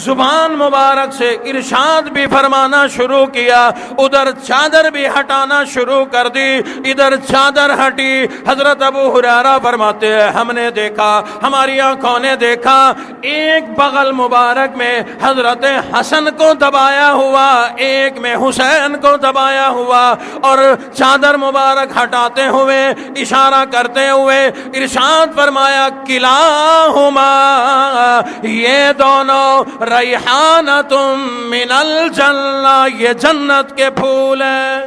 زبان مبارک سے ارشاد بھی فرمانا شروع کیا، ادھر چادر بھی ہٹانا شروع کر دی، ادھر چادر ہٹی۔ حضرت ابو ہریرہ فرماتے ہیں ہم نے دیکھا، ہماری آنکھوں نے دیکھا، ایک بغل مبارک میں حضرت حسن کو دبایا ہوا، ایک میں حسین کو دبایا ہوا، اور چادر مبارک ہٹاتے ہوئے اشارہ کرتے ہوئے ارشاد فرمایا کلاہما، یہ دونوں ریحانۃ من الجنہ، یہ جنت کے پھول ہیں۔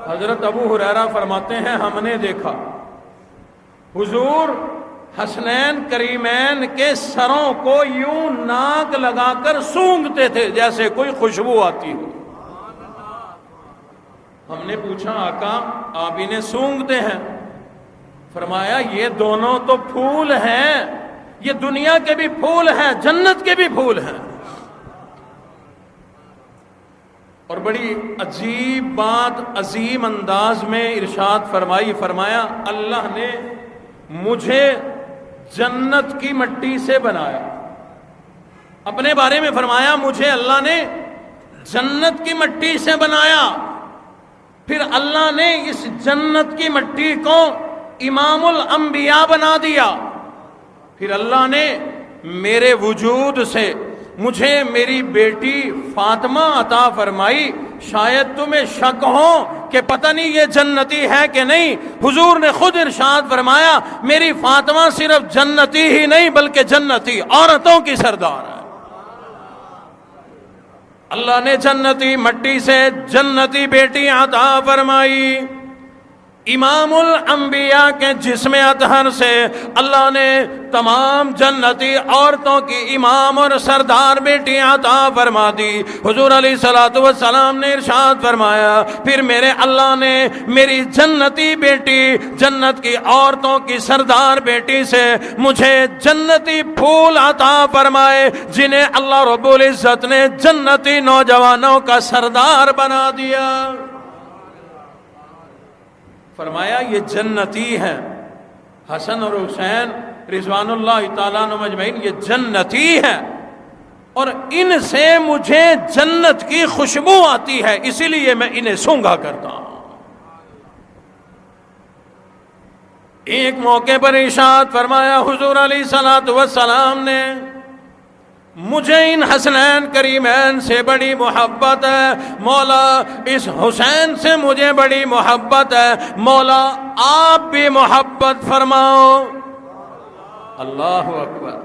حضرت ابو ہریرہ فرماتے ہیں ہم نے دیکھا حضور حسنین کریمین کے سروں کو یوں ناک لگا کر سونگھتے تھے جیسے کوئی خوشبو آتی ہو۔ ہم نے پوچھا آقا آپ انہیں سونگھتے ہیں؟ فرمایا یہ دونوں تو پھول ہیں، یہ دنیا کے بھی پھول ہیں، جنت کے بھی پھول ہیں۔ اور بڑی عجیب بات عظیم انداز میں ارشاد فرمائی، فرمایا اللہ نے مجھے جنت کی مٹی سے بنایا۔ اپنے بارے میں فرمایا مجھے اللہ نے جنت کی مٹی سے بنایا، پھر اللہ نے اس جنت کی مٹی کو امام الانبیاء بنا دیا، پھر اللہ نے میرے وجود سے مجھے میری بیٹی فاطمہ عطا فرمائی۔ شاید تمہیں شک ہو کہ پتہ نہیں یہ جنتی ہے کہ نہیں، حضور نے خود ارشاد فرمایا میری فاطمہ صرف جنتی ہی نہیں بلکہ جنتی عورتوں کی سردار ہے۔ اللہ نے جنتی مٹی سے جنتی بیٹی عطا فرمائی، امام الانبیاء کے جسم اطہر سے اللہ نے تمام جنتی عورتوں کی امام اور سردار بیٹی عطا فرما دی۔ حضور علیہ الصلوۃ والسلام نے ارشاد فرمایا پھر میرے اللہ نے میری جنتی بیٹی، جنت کی عورتوں کی سردار بیٹی سے مجھے جنتی پھول عطا فرمائے، جنہیں اللہ رب العزت نے جنتی نوجوانوں کا سردار بنا دیا۔ فرمایا یہ جنتی ہیں، حسن اور حسین رضوان اللہ تعالیٰ عنہم اجمعین یہ جنتی ہیں، اور ان سے مجھے جنت کی خوشبو آتی ہے، اسی لیے میں انہیں سونگھا کرتا ہوں۔ ایک موقع پر ارشاد فرمایا حضور علیہ الصلوۃ والسلام نے مجھے ان حسنین کریمین سے بڑی محبت ہے، مولا اس حسین سے مجھے بڑی محبت ہے، مولا آپ بھی محبت فرماؤ۔ اللہ اکبر،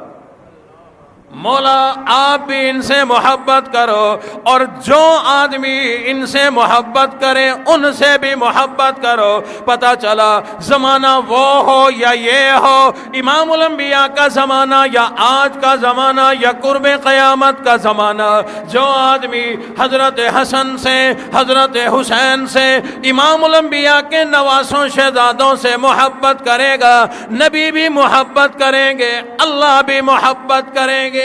مولا آپ بھی ان سے محبت کرو، اور جو آدمی ان سے محبت کرے ان سے بھی محبت کرو۔ پتہ چلا زمانہ وہ ہو یا یہ ہو، امام الانبیاء کا زمانہ یا آج کا زمانہ یا قرب قیامت کا زمانہ، جو آدمی حضرت حسن سے، حضرت حسین سے، امام الانبیاء کے نواسوں شہزادوں سے محبت کرے گا، نبی بھی محبت کریں گے، اللہ بھی محبت کریں گے۔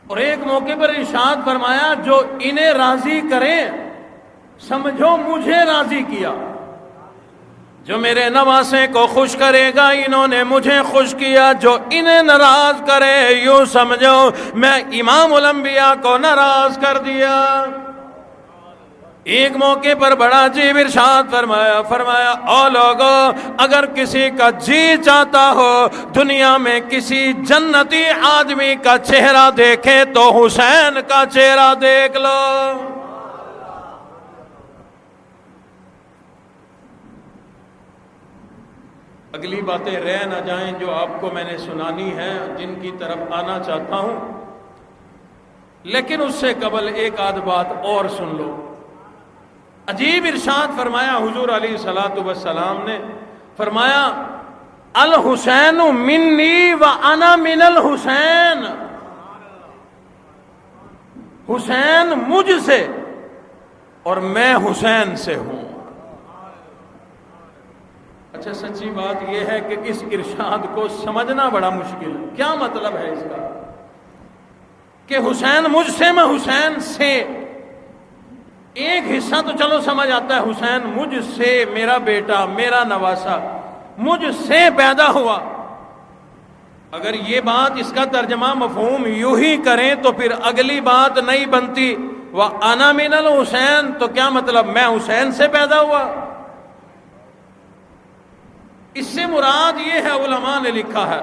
اور ایک موقع پر ارشاد فرمایا جو انہیں راضی کرے سمجھو مجھے راضی کیا، جو میرے نواسے کو خوش کرے گا انہوں نے مجھے خوش کیا، جو انہیں ناراض کرے یوں سمجھو میں امام الانبیاء کو ناراض کر دیا۔ ایک موقع پر بڑا عجیب ارشاد فرمایا او لوگو اگر کسی کا جی چاہتا ہو دنیا میں کسی جنتی آدمی کا چہرہ دیکھے تو حسین کا چہرہ دیکھ لو۔ اگلی باتیں رہ نہ جائیں جو آپ کو میں نے سنانی ہے، جن کی طرف آنا چاہتا ہوں، لیکن اس سے قبل ایک آدھ بات اور سن لو۔ عجیب ارشاد فرمایا حضور علیہ الصلوۃ والسلام نے فرمایا الحسین منی و انا من الحسین، حسین مجھ سے اور میں حسین سے ہوں۔ اچھا سچی بات یہ ہے کہ اس ارشاد کو سمجھنا بڑا مشکل ہے۔ کیا مطلب ہے اس کا کہ حسین مجھ سے، میں حسین سے؟ ایک حصہ تو چلو سمجھ آتا ہے، حسین مجھ سے، میرا بیٹا، میرا نواسا مجھ سے پیدا ہوا۔ اگر یہ بات، اس کا ترجمہ مفہوم یوں ہی کریں تو پھر اگلی بات نہیں بنتی وَأَنَا مِنَ الْحُسَيْنِ، تو کیا مطلب میں حسین سے پیدا ہوا؟ اس سے مراد یہ ہے، علماء نے لکھا ہے،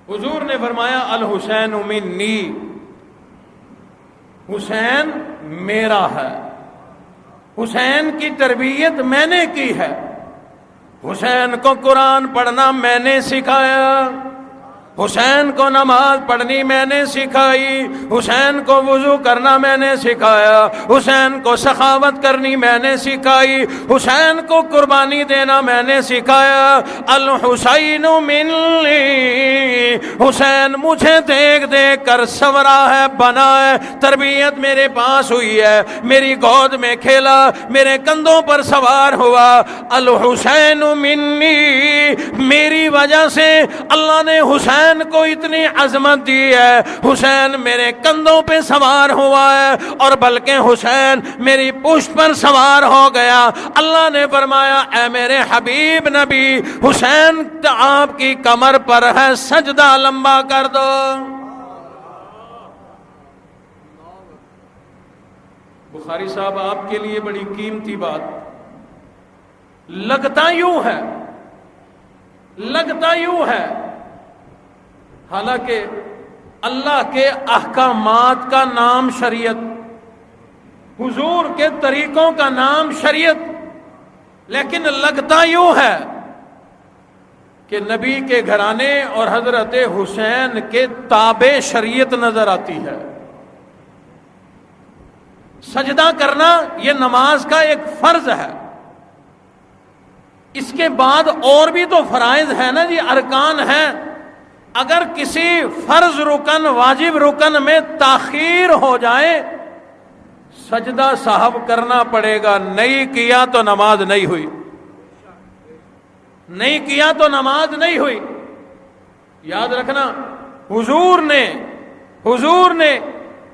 حضور نے فرمایا الحسین منی، حسین میرا ہے، حسین کی تربیت میں نے کی ہے، حسین کو قرآن پڑھنا میں نے سکھایا، حسین کو نماز پڑھنی میں نے سکھائی، حسین کو وضو کرنا میں نے سکھایا، حسین کو سخاوت کرنی میں نے سکھائی، حسین کو قربانی دینا میں نے سکھایا۔ الحسین منی، حسین مجھے دیکھ دیکھ کر سنورا ہے، بنا ہے، تربیت میرے پاس ہوئی ہے، میری گود میں کھیلا، میرے کندھوں پر سوار ہوا۔ الحسین منی، میری وجہ سے اللہ نے حسین کو اتنی عظمت دی ہے، حسین میرے کندھوں پہ سوار ہوا ہے، اور بلکہ حسین میری پشت پر سوار ہو گیا۔ اللہ نے فرمایا اے میرے حبیب نبی، حسین آپ کی کمر پر ہے، سجدہ لمبا کر دو۔ بخاری صاحب آپ کے لیے بڑی قیمتی بات، لگتا یوں ہے، لگتا یوں ہے، حالانکہ اللہ کے احکامات کا نام شریعت، حضور کے طریقوں کا نام شریعت، لیکن لگتا یوں ہے کہ نبی کے گھرانے اور حضرت حسین کے تابع شریعت نظر آتی ہے۔ سجدہ کرنا یہ نماز کا ایک فرض ہے، اس کے بعد اور بھی تو فرائض ہے نا جی، ارکان ہیں۔ اگر کسی فرض رکن، واجب رکن میں تاخیر ہو جائے، سجدہ سہو کرنا پڑے گا، نہیں کیا تو نماز نہیں ہوئی، نہیں کیا تو نماز نہیں ہوئی۔ یاد رکھنا، حضور نے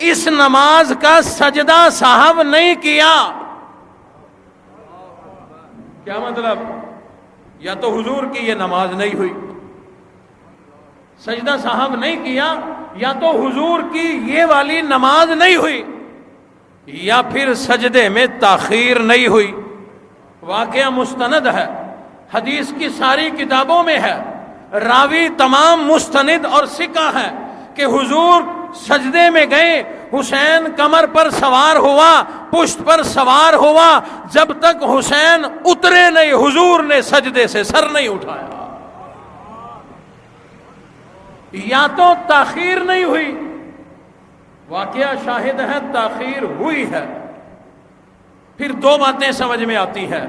اس نماز کا سجدہ سہو نہیں کیا۔ کیا مطلب؟ یا تو حضور کی یہ نماز نہیں ہوئی، سجدہ صاحب نہیں کیا، یا تو حضور کی یہ والی نماز نہیں ہوئی، یا پھر سجدے میں تاخیر نہیں ہوئی۔ واقعہ مستند ہے، حدیث کی ساری کتابوں میں ہے، راوی تمام مستند اور ثقہ ہے کہ حضور سجدے میں گئے، حسین کمر پر سوار ہوا، پشت پر سوار ہوا، جب تک حسین اترے نہیں حضور نے سجدے سے سر نہیں اٹھایا۔ یا تو تاخیر نہیں ہوئی، واقعہ شاہد ہے تاخیر ہوئی ہے، پھر دو باتیں سمجھ میں آتی ہے،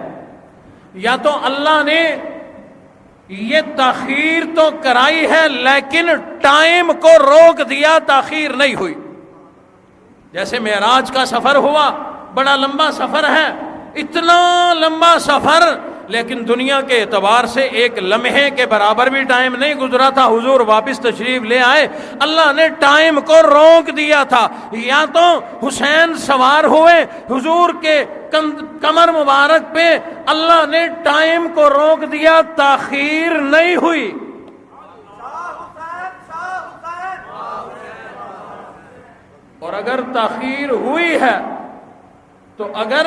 یا تو اللہ نے یہ تاخیر تو کرائی ہے لیکن ٹائم کو روک دیا، تاخیر نہیں ہوئی۔ جیسے معراج کا سفر ہوا، بڑا لمبا سفر ہے، اتنا لمبا سفر، لیکن دنیا کے اعتبار سے ایک لمحے کے برابر بھی ٹائم نہیں گزرا تھا، حضور واپس تشریف لے آئے، اللہ نے ٹائم کو روک دیا تھا۔ یا تو حسین سوار ہوئے، حضور کے کمر مبارک پہ اللہ نے ٹائم کو روک دیا، تاخیر نہیں ہوئی۔ اور اگر تاخیر ہوئی ہے تو اگر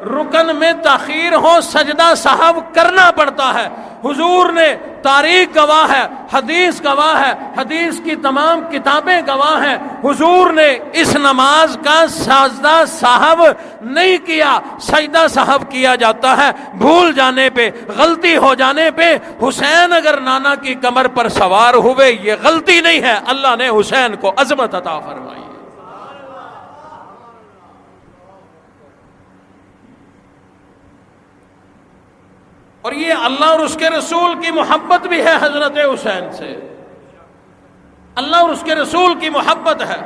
رکن میں تاخیر ہو، سجدہ سہو کرنا پڑتا ہے۔ حضور نے، تاریخ گواہ ہے، حدیث گواہ ہے، حدیث کی تمام کتابیں گواہ ہیں، حضور نے اس نماز کا سجدہ سہو نہیں کیا۔ سجدہ سہو کیا جاتا ہے بھول جانے پہ، غلطی ہو جانے پہ۔ حسین اگر نانا کی کمر پر سوار ہوئے، یہ غلطی نہیں ہے، اللہ نے حسین کو عظمت عطا فرمائی۔ اور یہ اللہ اور اس کے رسول کی محبت بھی ہے حضرت حسین سے، اللہ اور اس کے رسول کی محبت ہے۔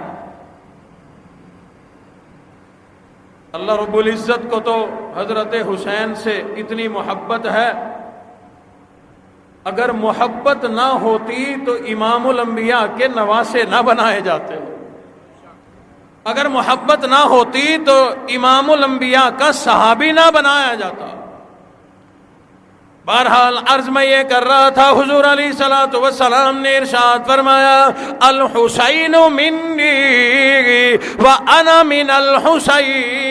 اللہ رب العزت کو تو حضرت حسین سے اتنی محبت ہے، اگر محبت نہ ہوتی تو امام الانبیاء کے نواسے نہ بنائے جاتے، اگر محبت نہ ہوتی تو امام الانبیاء کا صحابی نہ بنایا جاتا۔ بہرحال عرض میں یہ کر رہا تھا، حضور علیہ الصلوۃ والسلام نے ارشاد فرمایا الحسین منی وانا من الحسین،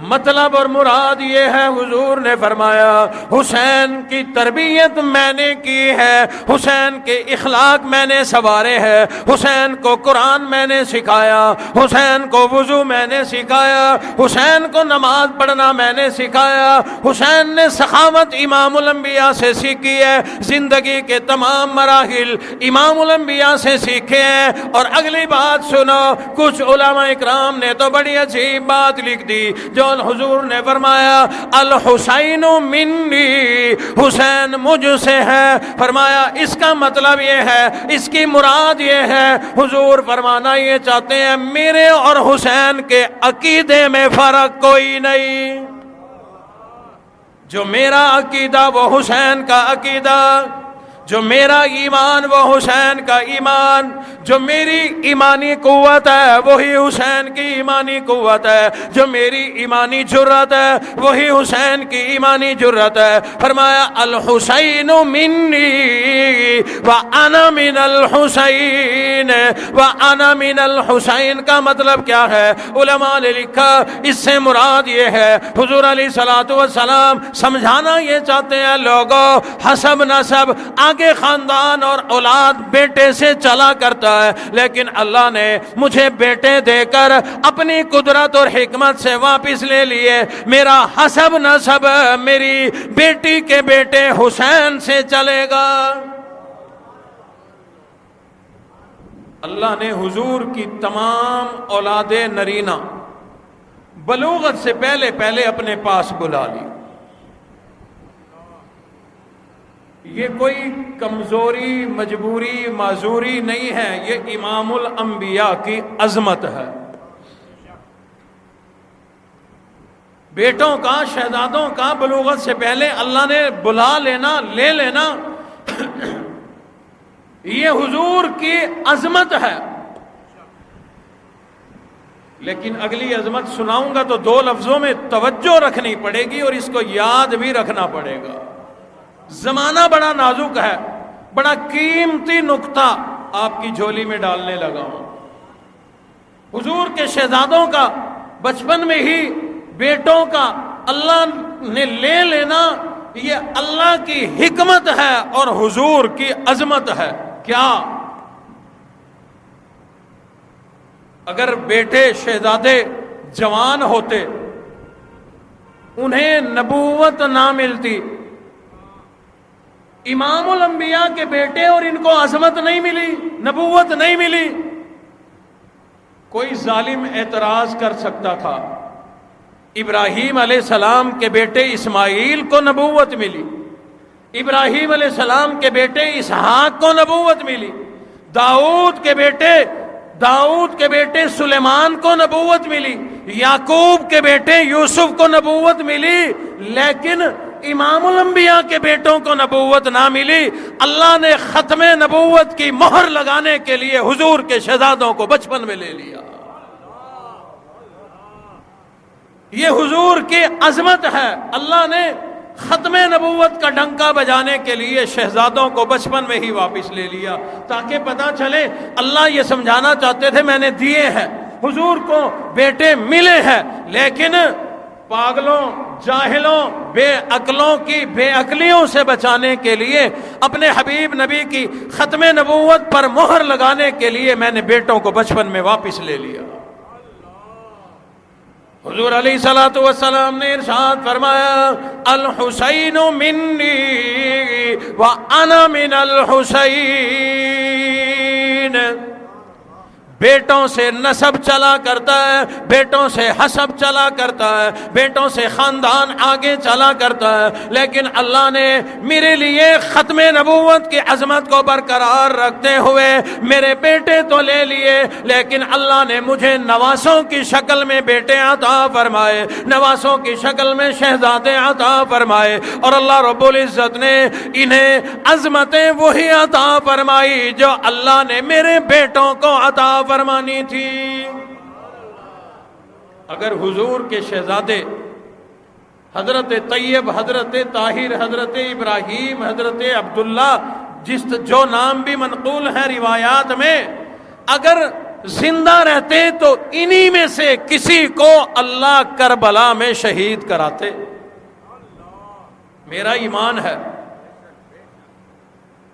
مطلب اور مراد یہ ہے، حضور نے فرمایا حسین کی تربیت میں نے کی ہے، حسین کے اخلاق میں نے سنوارے ہیں، حسین کو قرآن میں نے سکھایا، حسین کو وضو میں نے سکھایا، حسین کو نماز پڑھنا میں نے سکھایا، حسین نے سخاوت امام الانبیاء سے سیکھی ہے، زندگی کے تمام مراحل امام الانبیاء سے سیکھے ہیں۔ اور اگلی بات سنو، کچھ علماء اکرام نے تو بڑی عجیب بات لکھ دی، جو حضور نے فرمایا الحسین منی، حسین مجھ سے ہے، فرمایا اس کا مطلب یہ ہے، اس کی مراد یہ ہے، حضور فرمانا یہ چاہتے ہیں میرے اور حسین کے عقیدے میں فرق کوئی نہیں، جو میرا عقیدہ وہ حسین کا عقیدہ، جو میرا ایمان وہ حسین کا ایمان، جو میری ایمانی قوت ہے وہی حسین کی ایمانی قوت ہے، جو میری ایمانی جرت ہے وہی حسین کی ایمانی جرت ہے۔ فرمایا الحسین منی وانا من الحسین، وانا من الحسین کا مطلب کیا ہے؟ علماء نے لکھا اس سے مراد یہ ہے، حضور علیہ الصلوۃ والسلام سمجھانا یہ چاہتے ہیں لوگوں، حسب نسب آگے خاندان اور اولاد بیٹے سے چلا کرتا ہے، لیکن اللہ نے مجھے بیٹے دے کر اپنی قدرت اور حکمت سے واپس لے لیے، میرا حسب نسب میری بیٹی کے بیٹے حسین سے چلے گا۔ اللہ نے حضور کی تمام اولاد نرینہ بلوغت سے پہلے پہلے اپنے پاس بلا لی۔ یہ کوئی کمزوری، مجبوری، معذوری نہیں ہے، یہ امام الانبیاء کی عظمت ہے۔ بیٹوں کا، شہزادوں کا بلوغت سے پہلے اللہ نے بلا لینا، لے لینا، یہ حضور کی عظمت ہے۔ لیکن اگلی عظمت سناؤں گا تو دو لفظوں میں توجہ رکھنی پڑے گی اور اس کو یاد بھی رکھنا پڑے گا۔ زمانہ بڑا نازک ہے، بڑا قیمتی نقطہ آپ کی جھولی میں ڈالنے لگا ہوں۔ حضور کے شہزادوں کا بچپن میں ہی بیٹوں کا اللہ نے لے لینا، یہ اللہ کی حکمت ہے اور حضور کی عظمت ہے۔ کیا اگر بیٹے شہزادے جوان ہوتے، انہیں نبوت نہ ملتی، امام الانبیاء کے بیٹے اور ان کو عظمت نہیں ملی، نبوت نہیں ملی، کوئی ظالم اعتراض کر سکتا تھا۔ ابراہیم علیہ السلام کے بیٹے اسماعیل کو نبوت ملی، ابراہیم علیہ السلام کے بیٹے اسحاق کو نبوت ملی، داؤد کے بیٹے سلیمان کو نبوت ملی، یعقوب کے بیٹے یوسف کو نبوت ملی، لیکن امام الانبیاء کے بیٹوں کو نبوت نہ ملی۔ اللہ نے ختم نبوت کی مہر لگانے کے لیے حضور کے شہزادوں کو بچپن میں لے لیا۔ یہ حضور کی عظمت ہے، اللہ نے ختم نبوت کا ڈنکا بجانے کے لیے شہزادوں کو بچپن میں ہی واپس لے لیا، تاکہ پتہ چلے اللہ یہ سمجھانا چاہتے تھے میں نے دیے ہیں، حضور کو بیٹے ملے ہیں، لیکن پاگلوں، جاہلوں، بے عقلوں کی بے عقلیوں سے بچانے کے لیے، اپنے حبیب نبی کی ختم نبوت پر مہر لگانے کے لیے میں نے بیٹوں کو بچپن میں واپس لے لیا۔ حضور علیہ الصلوۃ والسلام نے ارشاد فرمایا الحسین منی وانا من الحسین، بیٹوں سے نسب چلا کرتا ہے، بیٹوں سے حسب چلا کرتا ہے، بیٹوں سے خاندان آگے چلا کرتا ہے، لیکن اللہ نے میرے لیے ختم نبوت کی عظمت کو برقرار رکھتے ہوئے میرے بیٹے تو لے لیے، لیکن اللہ نے مجھے نواسوں کی شکل میں بیٹے عطا فرمائے، نواسوں کی شکل میں شہزادے عطا فرمائے، اور اللہ رب العزت نے انہیں عظمتیں وہی عطا فرمائی جو اللہ نے میرے بیٹوں کو عطا فرمانی تھی۔ اگر حضور کے شہزادے حضرت طیب، حضرت طاہر، حضرت ابراہیم، حضرت عبداللہ، جو نام بھی منقول ہیں روایات میں، اگر زندہ رہتے تو انہی میں سے کسی کو اللہ کربلا میں شہید کراتے۔ میرا ایمان ہے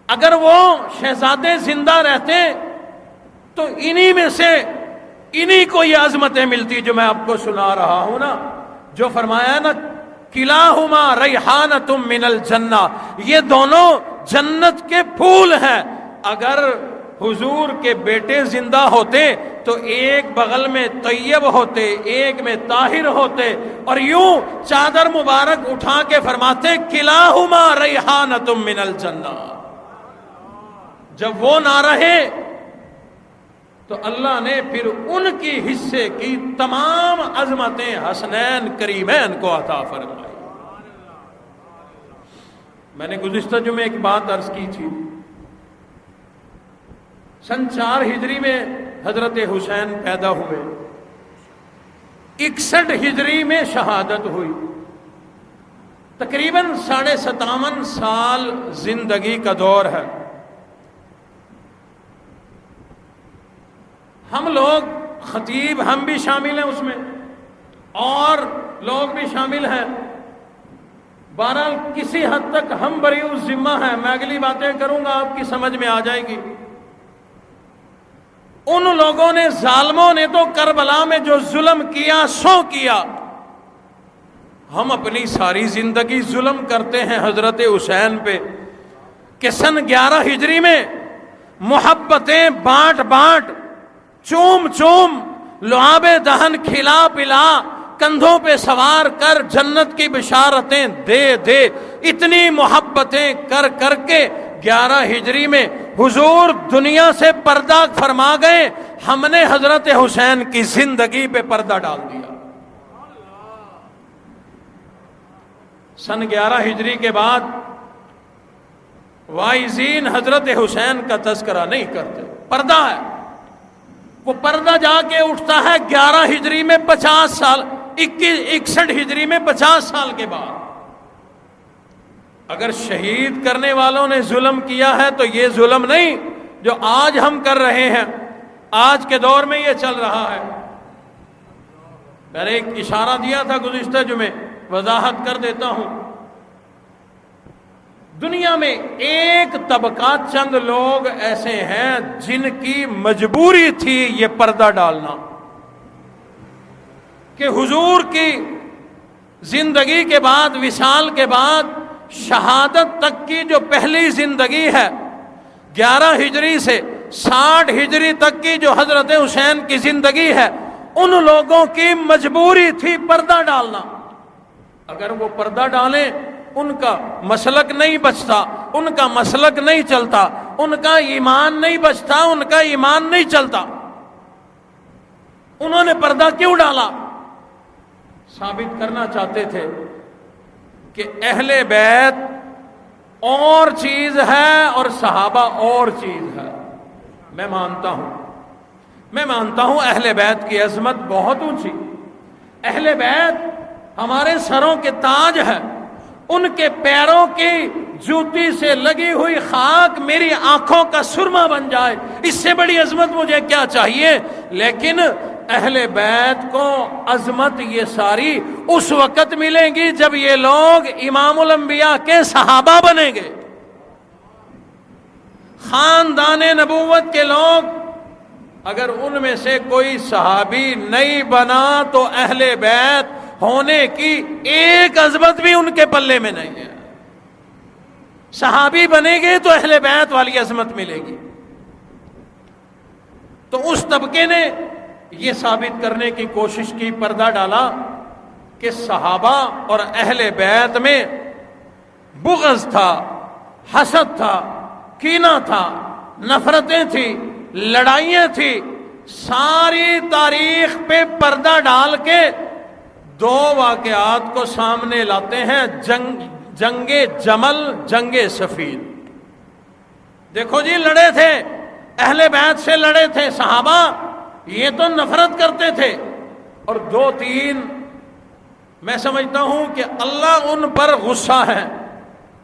اگر وہ شہزادے زندہ رہتے تو انہی میں سے انہی کو یہ عظمتیں ملتی جو میں آپ کو سنا رہا ہوں نا، جو فرمایا نا کلاہما ریحانۃ من الجنہ، یہ دونوں جنت کے پھول ہیں۔ اگر حضور کے بیٹے زندہ ہوتے تو ایک بغل میں طیب ہوتے، ایک میں طاہر ہوتے، اور یوں چادر مبارک اٹھا کے فرماتے کلاہما ریحانۃ من الجنہ۔ جب وہ نہ رہے تو اللہ نے پھر ان کی حصے کی تمام عظمتیں حسنین کریمین کو عطا فرمائی۔ میں نے گزشتہ جمعے ایک بات عرض کی تھی، سن 4 ہجری میں حضرت حسین پیدا ہوئے، 61 ہجری میں شہادت ہوئی، تقریباً 57.5 سال زندگی کا دور ہے۔ ہم لوگ خطیب ہم بھی شامل ہیں اس میں، اور لوگ بھی شامل ہیں، بہرحال کسی حد تک ہم بری الذمہ ہیں۔ میں اگلی باتیں کروں گا آپ کی سمجھ میں آ جائے گی۔ ان لوگوں نے، ظالموں نے تو کربلا میں جو ظلم کیا سو کیا، ہم اپنی ساری زندگی ظلم کرتے ہیں حضرت حسین پہ، کہ سن 11 ہجری میں محبتیں بانٹ بانٹ، چوم چوم، لعاب دہن کھلا پلا، کندھوں پہ سوار کر جنت کی بشارتیں دے دے، اتنی محبتیں کر کر کے 11 ہجری میں حضور دنیا سے پردہ فرما گئے، ہم نے حضرت حسین کی زندگی پہ پردہ ڈال دیا۔ سن 11 ہجری کے بعد واعظین حضرت حسین کا تذکرہ نہیں کرتے، پردہ ہے۔ وہ پردہ جا کے اٹھتا ہے 11 ہجری میں 50 سال، 61 ہجری میں 50 سال کے بعد۔ اگر شہید کرنے والوں نے ظلم کیا ہے تو یہ ظلم نہیں جو آج ہم کر رہے ہیں، آج کے دور میں یہ چل رہا ہے۔ میں نے ایک اشارہ دیا تھا گزشتہ جمعے، وضاحت کر دیتا ہوں۔ دنیا میں ایک طبقہ، چند لوگ ایسے ہیں جن کی مجبوری تھی یہ پردہ ڈالنا، کہ حضور کی زندگی کے بعد، وصال کے بعد، شہادت تک کی جو پہلی زندگی ہے، 11 ہجری سے 60 ہجری تک کی جو حضرت حسین کی زندگی ہے، ان لوگوں کی مجبوری تھی پردہ ڈالنا۔ اگر وہ پردہ ڈالیں ان کا مسلک نہیں بچتا، ان کا مسلک نہیں چلتا، ان کا ایمان نہیں بچتا، ان کا ایمان نہیں چلتا۔ انہوں نے پردہ کیوں ڈالا؟ ثابت کرنا چاہتے تھے کہ اہل بیت اور چیز ہے اور صحابہ اور چیز ہے۔ میں مانتا ہوں اہل بیت کی عظمت بہت اونچی، اہل بیت ہمارے سروں کے تاج ہے، ان کے پیروں کی جوتی سے لگی ہوئی خاک میری آنکھوں کا سرما بن جائے، اس سے بڑی عظمت مجھے کیا چاہیے؟ لیکن اہل بیت کو عظمت یہ ساری اس وقت ملیں گی جب یہ لوگ امام الانبیاء کے صحابہ بنیں گے۔ خاندان نبوت کے لوگ اگر ان میں سے کوئی صحابی نہیں بنا تو اہل بیت ہونے کی ایک عظمت بھی ان کے پلے میں نہیں ہے۔ صحابی بنے گے تو اہل بیت والی عظمت ملے گی۔ تو اس طبقے نے یہ ثابت کرنے کی کوشش کی، پردہ ڈالا کہ صحابہ اور اہل بیت میں بغض تھا، حسد تھا، کینہ تھا، نفرتیں تھیں، لڑائیاں تھیں. ساری تاریخ پہ پردہ ڈال کے دو واقعات کو سامنے لاتے ہیں، جنگ جمل، جنگ صفین. دیکھو جی، لڑے تھے، اہل بیت سے لڑے تھے صحابہ، یہ تو نفرت کرتے تھے. اور دو تین میں سمجھتا ہوں کہ اللہ ان پر غصہ ہے.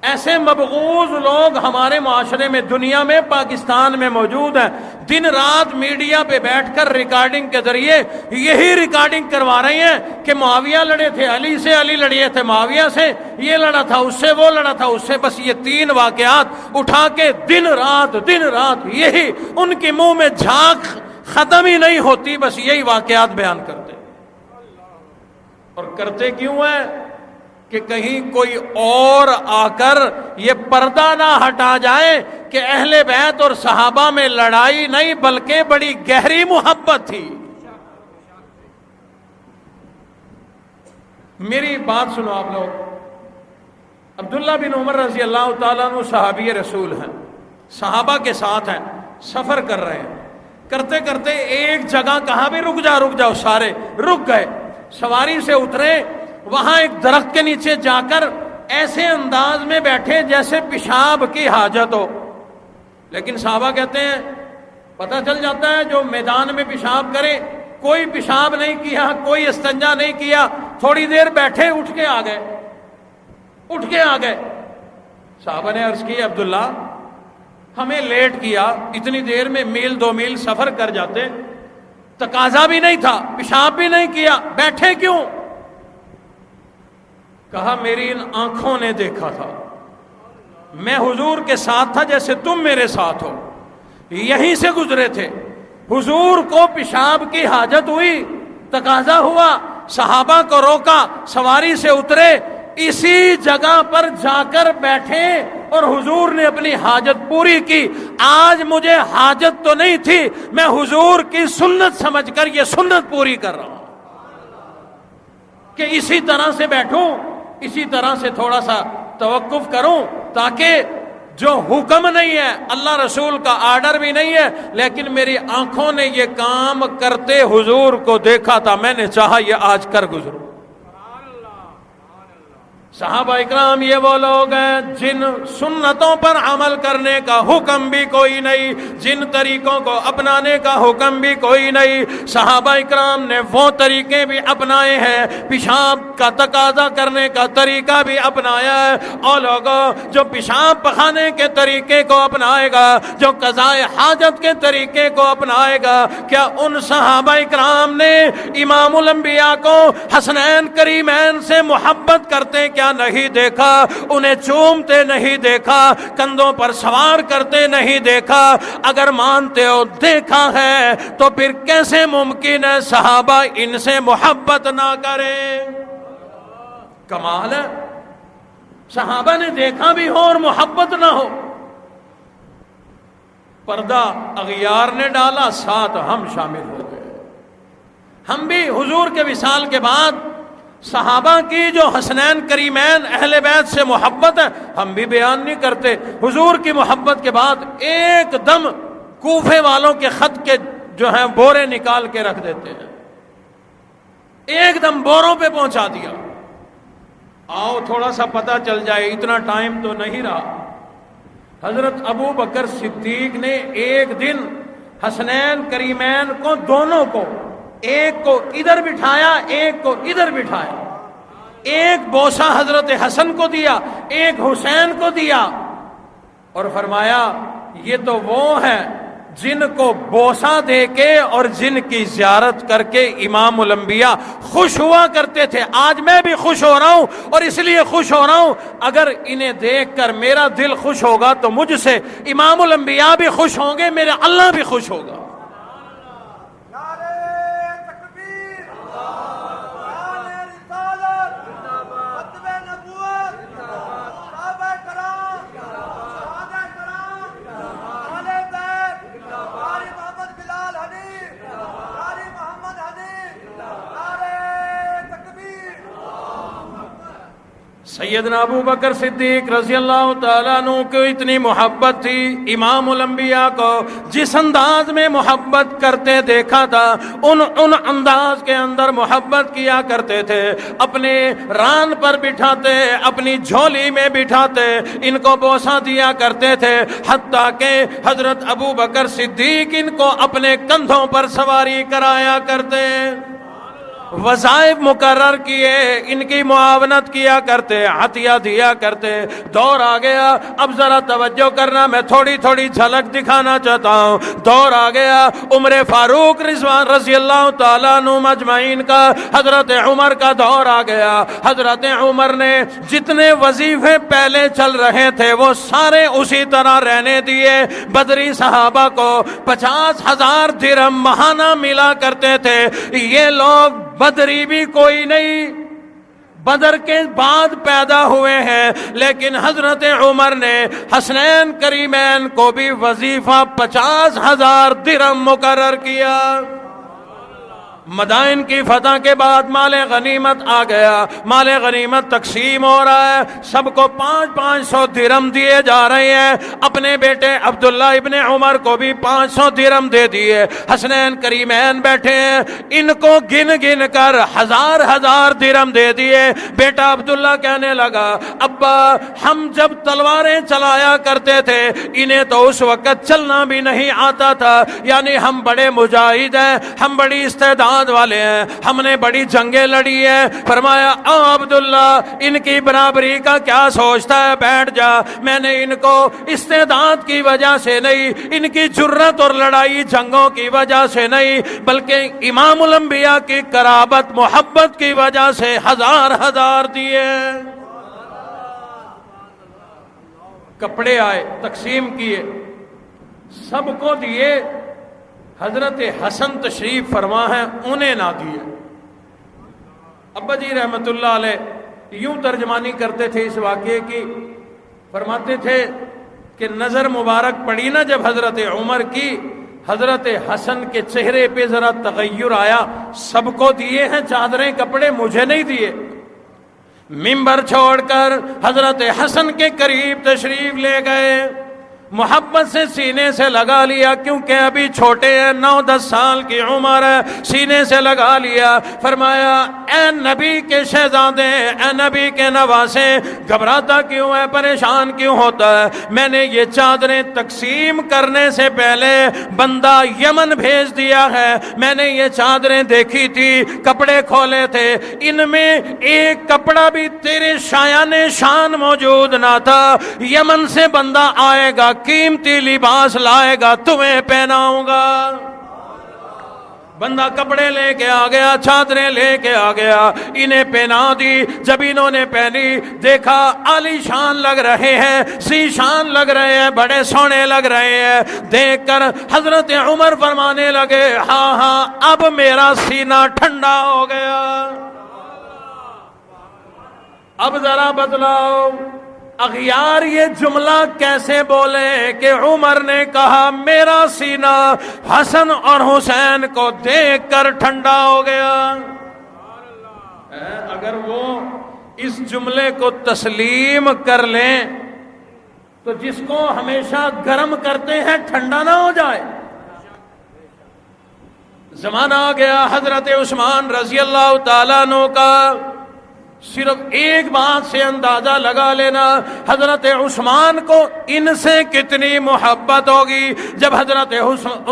ایسے مبغوض لوگ ہمارے معاشرے میں، دنیا میں، پاکستان میں موجود ہیں. دن رات میڈیا پہ بیٹھ کر ریکارڈنگ کے ذریعے یہی ریکارڈنگ کروا رہے ہیں کہ معاویہ لڑے تھے علی سے، علی لڑے تھے معاویہ سے، یہ لڑا تھا اس سے، وہ لڑا تھا اس سے. بس یہ تین واقعات اٹھا کے دن رات یہی ان کے منہ میں جھانک ختم ہی نہیں ہوتی، بس یہی واقعات بیان کرتے. اور کرتے کیوں ہیں؟ کہ کہیں کوئی اور آ کر یہ پردہ نہ ہٹا جائے کہ اہل بیت اور صحابہ میں لڑائی نہیں بلکہ بڑی گہری محبت تھی. میری بات سنو آپ لوگ. عبداللہ بن عمر رضی اللہ تعالیٰ عنہ صحابی رسول ہیں، صحابہ کے ساتھ ہیں، سفر کر رہے ہیں. کرتے کرتے ایک جگہ کہاں بھی رک جاؤ، سارے رک گئے. سواری سے اترے، وہاں ایک درخت کے نیچے جا کر ایسے انداز میں بیٹھے جیسے پیشاب کی حاجت ہو. لیکن صحابہ کہتے ہیں پتہ چل جاتا ہے جو میدان میں پیشاب کرے، کوئی پیشاب نہیں کیا، کوئی استنجا نہیں کیا. تھوڑی دیر بیٹھے، اٹھ کے آ گئے. صحابہ نے عرض کی عبداللہ ہمیں لیٹ کیا، اتنی دیر میں میل 2 میل سفر کر جاتے، تقاضا بھی نہیں تھا، پیشاب بھی نہیں کیا، بیٹھے کیوں؟ کہا میری ان آنکھوں نے دیکھا تھا، میں حضور کے ساتھ تھا جیسے تم میرے ساتھ ہو، یہیں سے گزرے تھے، حضور کو پیشاب کی حاجت ہوئی، تقاضا ہوا، صحابہ کو روکا، سواری سے اترے، اسی جگہ پر جا کر بیٹھے اور حضور نے اپنی حاجت پوری کی. آج مجھے حاجت تو نہیں تھی، میں حضور کی سنت سمجھ کر یہ سنت پوری کر رہا ہوں کہ اسی طرح سے بیٹھوں، اسی طرح سے تھوڑا سا توقف کروں، تاکہ جو حکم نہیں ہے، اللہ رسول کا آرڈر بھی نہیں ہے، لیکن میری آنکھوں نے یہ کام کرتے حضور کو دیکھا تھا، میں نے چاہا یہ آج کر گزروں. صحابہ اکرام یہ وہ لوگ ہیں جن سنتوں پر عمل کرنے کا حکم بھی کوئی نہیں، جن طریقوں کو اپنانے کا حکم بھی کوئی نہیں. صحابہ اکرام نے وہ طریقے بھی اپنائے ہیں، پیشاب کا تقاضا کرنے کا طریقہ بھی اپنایا ہے. اور لوگوں جو پیشاب پخانے کے طریقے کو اپنائے گا، جو قضاء حاجت کے طریقے کو اپنائے گا، کیا ان صحابہ اکرام نے امام الانبیاء کو حسنین کریمین سے محبت کرتے کیا نہیں دیکھا؟ انہیں چومتے نہیں دیکھا، کندھوں پر سوار کرتے نہیں دیکھا؟ اگر مانتے ہو دیکھا ہے تو پھر کیسے ممکن ہے صحابہ ان سے محبت نہ کریں؟ کمال ہے، صحابہ نے دیکھا بھی ہو اور محبت نہ ہو. پردہ اغیار نے ڈالا، ساتھ ہم شامل ہو گئے. ہم بھی حضور کے وصال کے بعد صحابہ کی جو حسنین کریمین اہل بیت سے محبت ہے ہم بھی بیان نہیں کرتے. حضور کی محبت کے بعد ایک دم کوفے والوں کے خط کے جو ہیں بورے نکال کے رکھ دیتے ہیں، ایک دم بوروں پہ پہنچا دیا. آؤ تھوڑا سا پتہ چل جائے، اتنا ٹائم تو نہیں رہا. حضرت ابو بکر صدیق نے ایک دن حسنین کریمین کو، دونوں کو، ایک کو ادھر بٹھایا، ایک کو ادھر بٹھایا، ایک بوسہ حضرت حسن کو دیا، ایک حسین کو دیا، اور فرمایا یہ تو وہ ہیں جن کو بوسہ دے کے اور جن کی زیارت کر کے امام الانبیاء خوش ہوا کرتے تھے. آج میں بھی خوش ہو رہا ہوں، اور اس لیے خوش ہو رہا ہوں اگر انہیں دیکھ کر میرا دل خوش ہوگا تو مجھ سے امام الانبیاء بھی خوش ہوں گے، میرا اللہ بھی خوش ہوگا. سیدنا ابو بکر صدیق رضی اللہ تعالیٰ عنہ کو اتنی محبت تھی، امام الانبیاء کو جس انداز میں محبت کرتے دیکھا تھا ان انداز کے اندر محبت کیا کرتے تھے، اپنے ران پر بٹھاتے، اپنی جھولی میں بٹھاتے، ان کو بوسہ دیا کرتے تھے، حتیٰ کہ حضرت ابو بکر صدیق ان کو اپنے کندھوں پر سواری کرایا کرتے، وظائف مقرر کیے، ان کی معاونت کیا کرتے، عطیہ دیا کرتے۔ دور آ گیا، اب ذرا توجہ کرنا، میں تھوڑی تھوڑی جھلک دکھانا چاہتا ہوں۔ دور آ گیا عمر فاروق رضوان رضی اللہ تعالیٰ عنہ مجمعین کا، حضرت عمر کا دور آ گیا۔ حضرت عمر نے جتنے وظیفے پہلے چل رہے تھے وہ سارے اسی طرح رہنے دیے۔ بدری صحابہ کو 50,000 درہم ماہانہ ملا کرتے تھے، یہ لوگ بدری بھی کوئی نہیں، بدر کے بعد پیدا ہوئے ہیں، لیکن حضرت عمر نے حسنین کریمین کو بھی وظیفہ 50,000 درہم مقرر کیا۔ مدائن کی فتح کے بعد مال غنیمت آ گیا، مال غنیمت تقسیم ہو رہا ہے، سب کو 500 درہم دیے جا رہے ہیں۔ اپنے بیٹے عبداللہ ابن عمر کو بھی 500 درہم دے دیے۔ حسنین کریمین بیٹھے ہیں، ان کو گن گن کر 1000 درہم دے دیے۔ بیٹا عبداللہ کہنے لگا، ابا ہم جب تلواریں چلایا کرتے تھے انہیں تو اس وقت چلنا بھی نہیں آتا تھا، یعنی ہم بڑے مجاہد ہیں، ہم بڑی استعداد والے ہیں، ہم نے بڑی جنگیں لڑی ہیں۔ فرمایا عبداللہ ان کی برابری کا کیا سوچتا ہے، بیٹھ جا، میں نے ان کو استعداد کی وجہ سے نہیں، ان کی جرت اور لڑائی جنگوں کی وجہ سے نہیں، بلکہ امام الانبیاء کی قرابت محبت کی وجہ سے 1000 دیے۔ کپڑے آئے، تقسیم کیے، سب کو دیے، حضرت حسن تشریف فرما ہے، انہیں نہ دیے۔ ابا جی رحمت اللہ علیہ یوں ترجمانی کرتے تھے اس واقعے کی، فرماتے تھے کہ نظر مبارک پڑی نا جب حضرت عمر کی، حضرت حسن کے چہرے پہ ذرا تغیر آیا، سب کو دیے ہیں چادریں کپڑے، مجھے نہیں دیے۔ منبر چھوڑ کر حضرت حسن کے قریب تشریف لے گئے، محبت سے سینے سے لگا لیا، کیونکہ ابھی چھوٹے ہیں، 9-10 سال کی عمر ہے، سینے سے لگا لیا۔ فرمایا اے نبی کے شہزادے، اے نبی کے نواسے، گھبراتا کیوں ہے، پریشان کیوں ہوتا ہے؟ میں نے یہ چادریں تقسیم کرنے سے پہلے بندہ یمن بھیج دیا ہے، میں نے یہ چادریں دیکھی تھی، کپڑے کھولے تھے، ان میں ایک کپڑا بھی تیرے شایان شان موجود نہ تھا، یمن سے بندہ آئے گا، قیمتی لباس لائے گا، تمہیں پہناؤں گا۔ بندہ کپڑے لے کے آ گیا، چادریں لے کے آ گیا، انہیں پہنا دی۔ جب انہوں نے پہنی، دیکھا عالی شان لگ رہے ہیں، سی شان لگ رہے ہیں، بڑے سونے لگ رہے ہیں۔ دیکھ کر حضرت عمر فرمانے لگے، ہاں ہاں اب میرا سینہ ٹھنڈا ہو گیا، اب ذرا بتلاؤ اغیار یہ جملہ کیسے بولے کہ عمر نے کہا میرا سینہ حسن اور حسین کو دیکھ کر ٹھنڈا ہو گیا۔ اگر وہ اس جملے کو تسلیم کر لیں تو جس کو ہمیشہ گرم کرتے ہیں ٹھنڈا نہ ہو جائے۔ زمانہ آ گیا حضرت عثمان رضی اللہ تعالیٰ عنہ کا، صرف ایک بات سے اندازہ لگا لینا حضرت عثمان کو ان سے کتنی محبت ہوگی۔ جب حضرت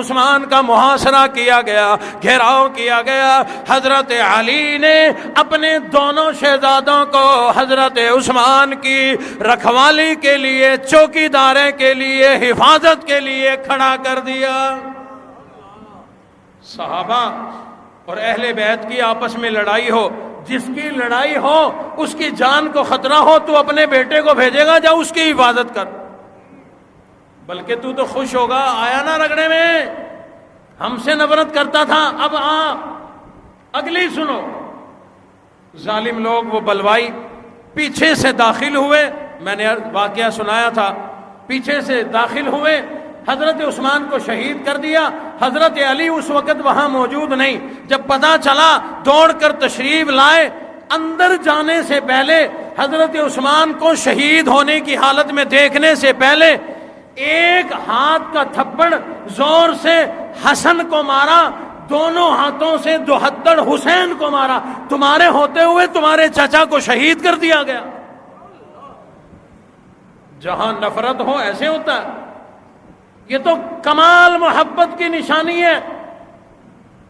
عثمان کا محاصرہ کیا گیا، گھیراؤ کیا گیا، حضرت علی نے اپنے دونوں شہزادوں کو حضرت عثمان کی رکھوالی کے لیے، چوکیدارے کے لیے، حفاظت کے لیے کھڑا کر دیا۔ صحابہ اور اہل بیت کی آپس میں لڑائی ہو، جس کی لڑائی ہو اس کی جان کو خطرہ ہو، تو اپنے بیٹے کو بھیجے گا جا اس کی حفاظت کر، بلکہ تو خوش ہوگا، آیا نا رگڑے میں، ہم سے نفرت کرتا تھا، اب اگلی سنو۔ ظالم لوگ وہ بلوائی پیچھے سے داخل ہوئے، میں نے واقعہ سنایا تھا، پیچھے سے داخل ہوئے، حضرت عثمان کو شہید کر دیا۔ حضرت علی اس وقت وہاں موجود نہیں، جب پتہ چلا دوڑ کر تشریف لائے، اندر جانے سے پہلے حضرت عثمان کو شہید ہونے کی حالت میں دیکھنے سے پہلے ایک ہاتھ کا تھپڑ زور سے حسن کو مارا، دونوں ہاتھوں سے دوہتڑ حسین کو مارا، تمہارے ہوتے ہوئے تمہارے چچا کو شہید کر دیا گیا۔ جہاں نفرت ہو ایسے ہوتا ہے، یہ تو کمال محبت کی نشانی ہے۔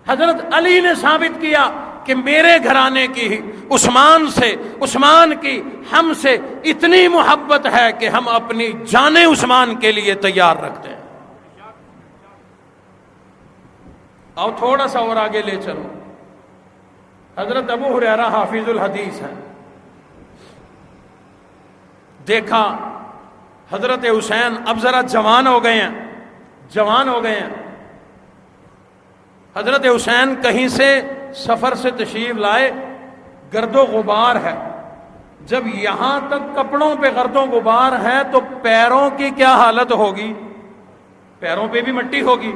حضرت علی نے ثابت کیا کہ میرے گھرانے کی عثمان سے، عثمان کی ہم سے اتنی محبت ہے کہ ہم اپنی جان عثمان کے لیے تیار رکھتے ہیں۔ اور تھوڑا سا اور آگے لے چلو، حضرت ابو ہریرہ حافظ الحدیث ہیں، دیکھا حضرت حسین اب ذرا جوان ہو گئے ہیں، حضرت حسین کہیں سے سفر سے تشریف لائے، گرد و غبار ہے، جب یہاں تک کپڑوں پہ گرد و غبار ہے تو پیروں کی کیا حالت ہوگی؟ پیروں پہ بھی مٹی ہوگی۔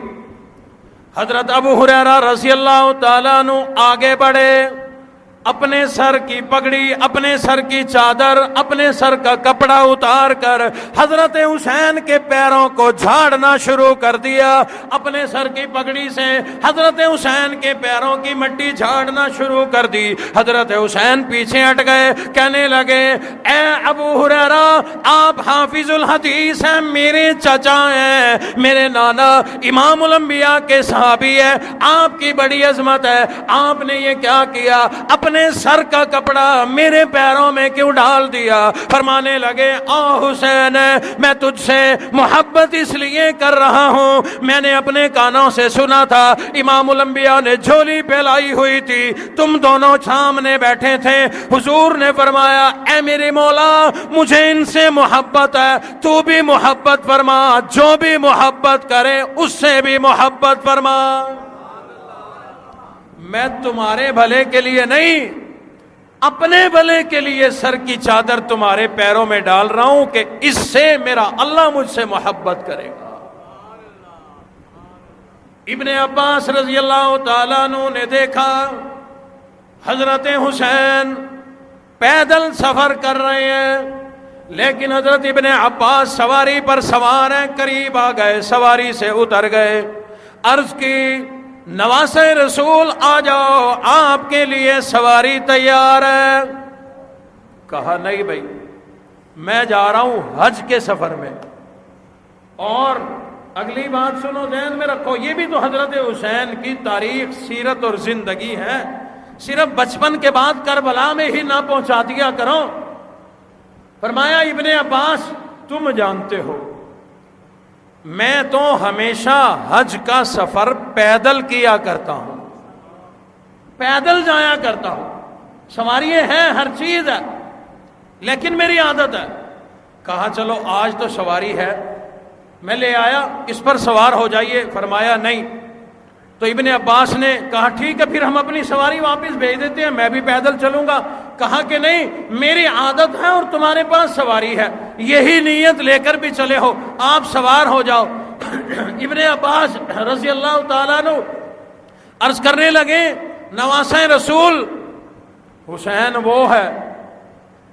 حضرت ابو ہریرہ رضی اللہ تعالیٰ عنہ آگے بڑھے، اپنے سر کی پگڑی، اپنے سر کی چادر، اپنے سر کا کپڑا اتار کر حضرت حسین کے پیروں کو جھاڑنا شروع کر دیا، اپنے سر کی پگڑی سے حضرت حسین کے پیروں کی مٹی جھاڑنا شروع کر دی۔ حضرت حسین پیچھے ہٹ گئے، کہنے لگے اے ابو ہریرہ آپ حافظ الحدیث ہیں، میرے چچا ہیں، میرے نانا امام الانبیاء کے صحابی ہے، آپ کی بڑی عظمت ہے، آپ نے یہ کیا کیا؟ اپنے سر کا کپڑا میرے پیروں میں کیوں ڈال دیا؟ فرمانے لگے حسین میں تجھ سے محبت اس لیے کر رہا ہوں، میں نے اپنے کانوں سے سنا تھا امام الانبیاء نے جھولی پھیلائی ہوئی تھی، تم دونوں سامنے بیٹھے تھے، حضور نے فرمایا اے میرے مولا مجھے ان سے محبت ہے، تو بھی محبت فرما، جو بھی محبت کرے اس سے بھی محبت فرما۔ میں تمہارے بھلے کے لیے نہیں، اپنے بھلے کے لیے سر کی چادر تمہارے پیروں میں ڈال رہا ہوں کہ اس سے میرا اللہ مجھ سے محبت کرے گا۔ ابن عباس رضی اللہ تعالیٰ عنہ نے دیکھا حضرت حسین پیدل سفر کر رہے ہیں، لیکن حضرت ابن عباس سواری پر سوار ہیں، قریب آ گئے، سواری سے اتر گئے، عرض کی نواسہ رسول آ جاؤ، آپ کے لیے سواری تیار ہے۔ کہا نہیں بھائی میں جا رہا ہوں حج کے سفر میں۔ اور اگلی بات سنو، ذہن میں رکھو، یہ بھی تو حضرت حسین کی تاریخ، سیرت اور زندگی ہے، صرف بچپن کے بعد کربلا میں ہی نہ پہنچا دیا کرو۔ فرمایا ابن عباس تم جانتے ہو میں تو ہمیشہ حج کا سفر پیدل کیا کرتا ہوں، پیدل جایا کرتا ہوں، سواری ہے، ہر چیز ہے، لیکن میری عادت ہے۔ کہا چلو آج تو سواری ہے، میں لے آیا، اس پر سوار ہو جائیے۔ فرمایا نہیں۔ تو ابن عباس نے کہا ٹھیک ہے پھر ہم اپنی سواری واپس بھیج دیتے ہیں، میں بھی پیدل چلوں گا۔ کہا کہ نہیں میری عادت ہے اور تمہارے پاس سواری ہے، یہی نیت لے کر بھی چلے ہو، آپ سوار ہو جاؤ۔ ابن عباس رضی اللہ تعالیٰ عنہ عرض کرنے لگے نواسہ رسول حسین وہ ہے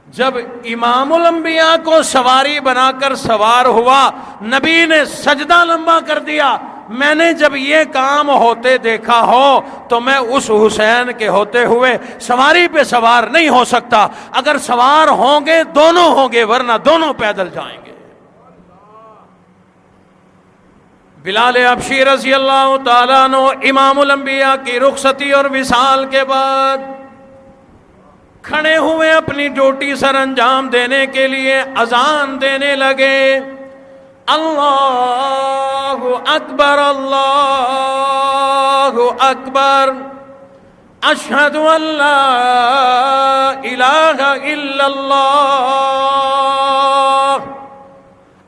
جب امام الانبیاء کو سواری بنا کر سوار ہوا، نبی نے سجدہ لمبا کر دیا، میں نے جب یہ کام ہوتے دیکھا ہو تو میں اس حسین کے ہوتے ہوئے سواری پہ سوار نہیں ہو سکتا، اگر سوار ہوں گے دونوں ہوں گے ورنہ دونوں پیدل جائیں گے۔ بلال حبشی رضی اللہ تعالیٰ عنہ امام الانبیاء کی رخصتی اور وصال کے بعد کھڑے ہوئے اپنی ڈیوٹی سر انجام دینے کے لیے اذان دینے لگے، اللہ اکبر اللہ اکبر، اشہد ان لا الہ الا اللہ،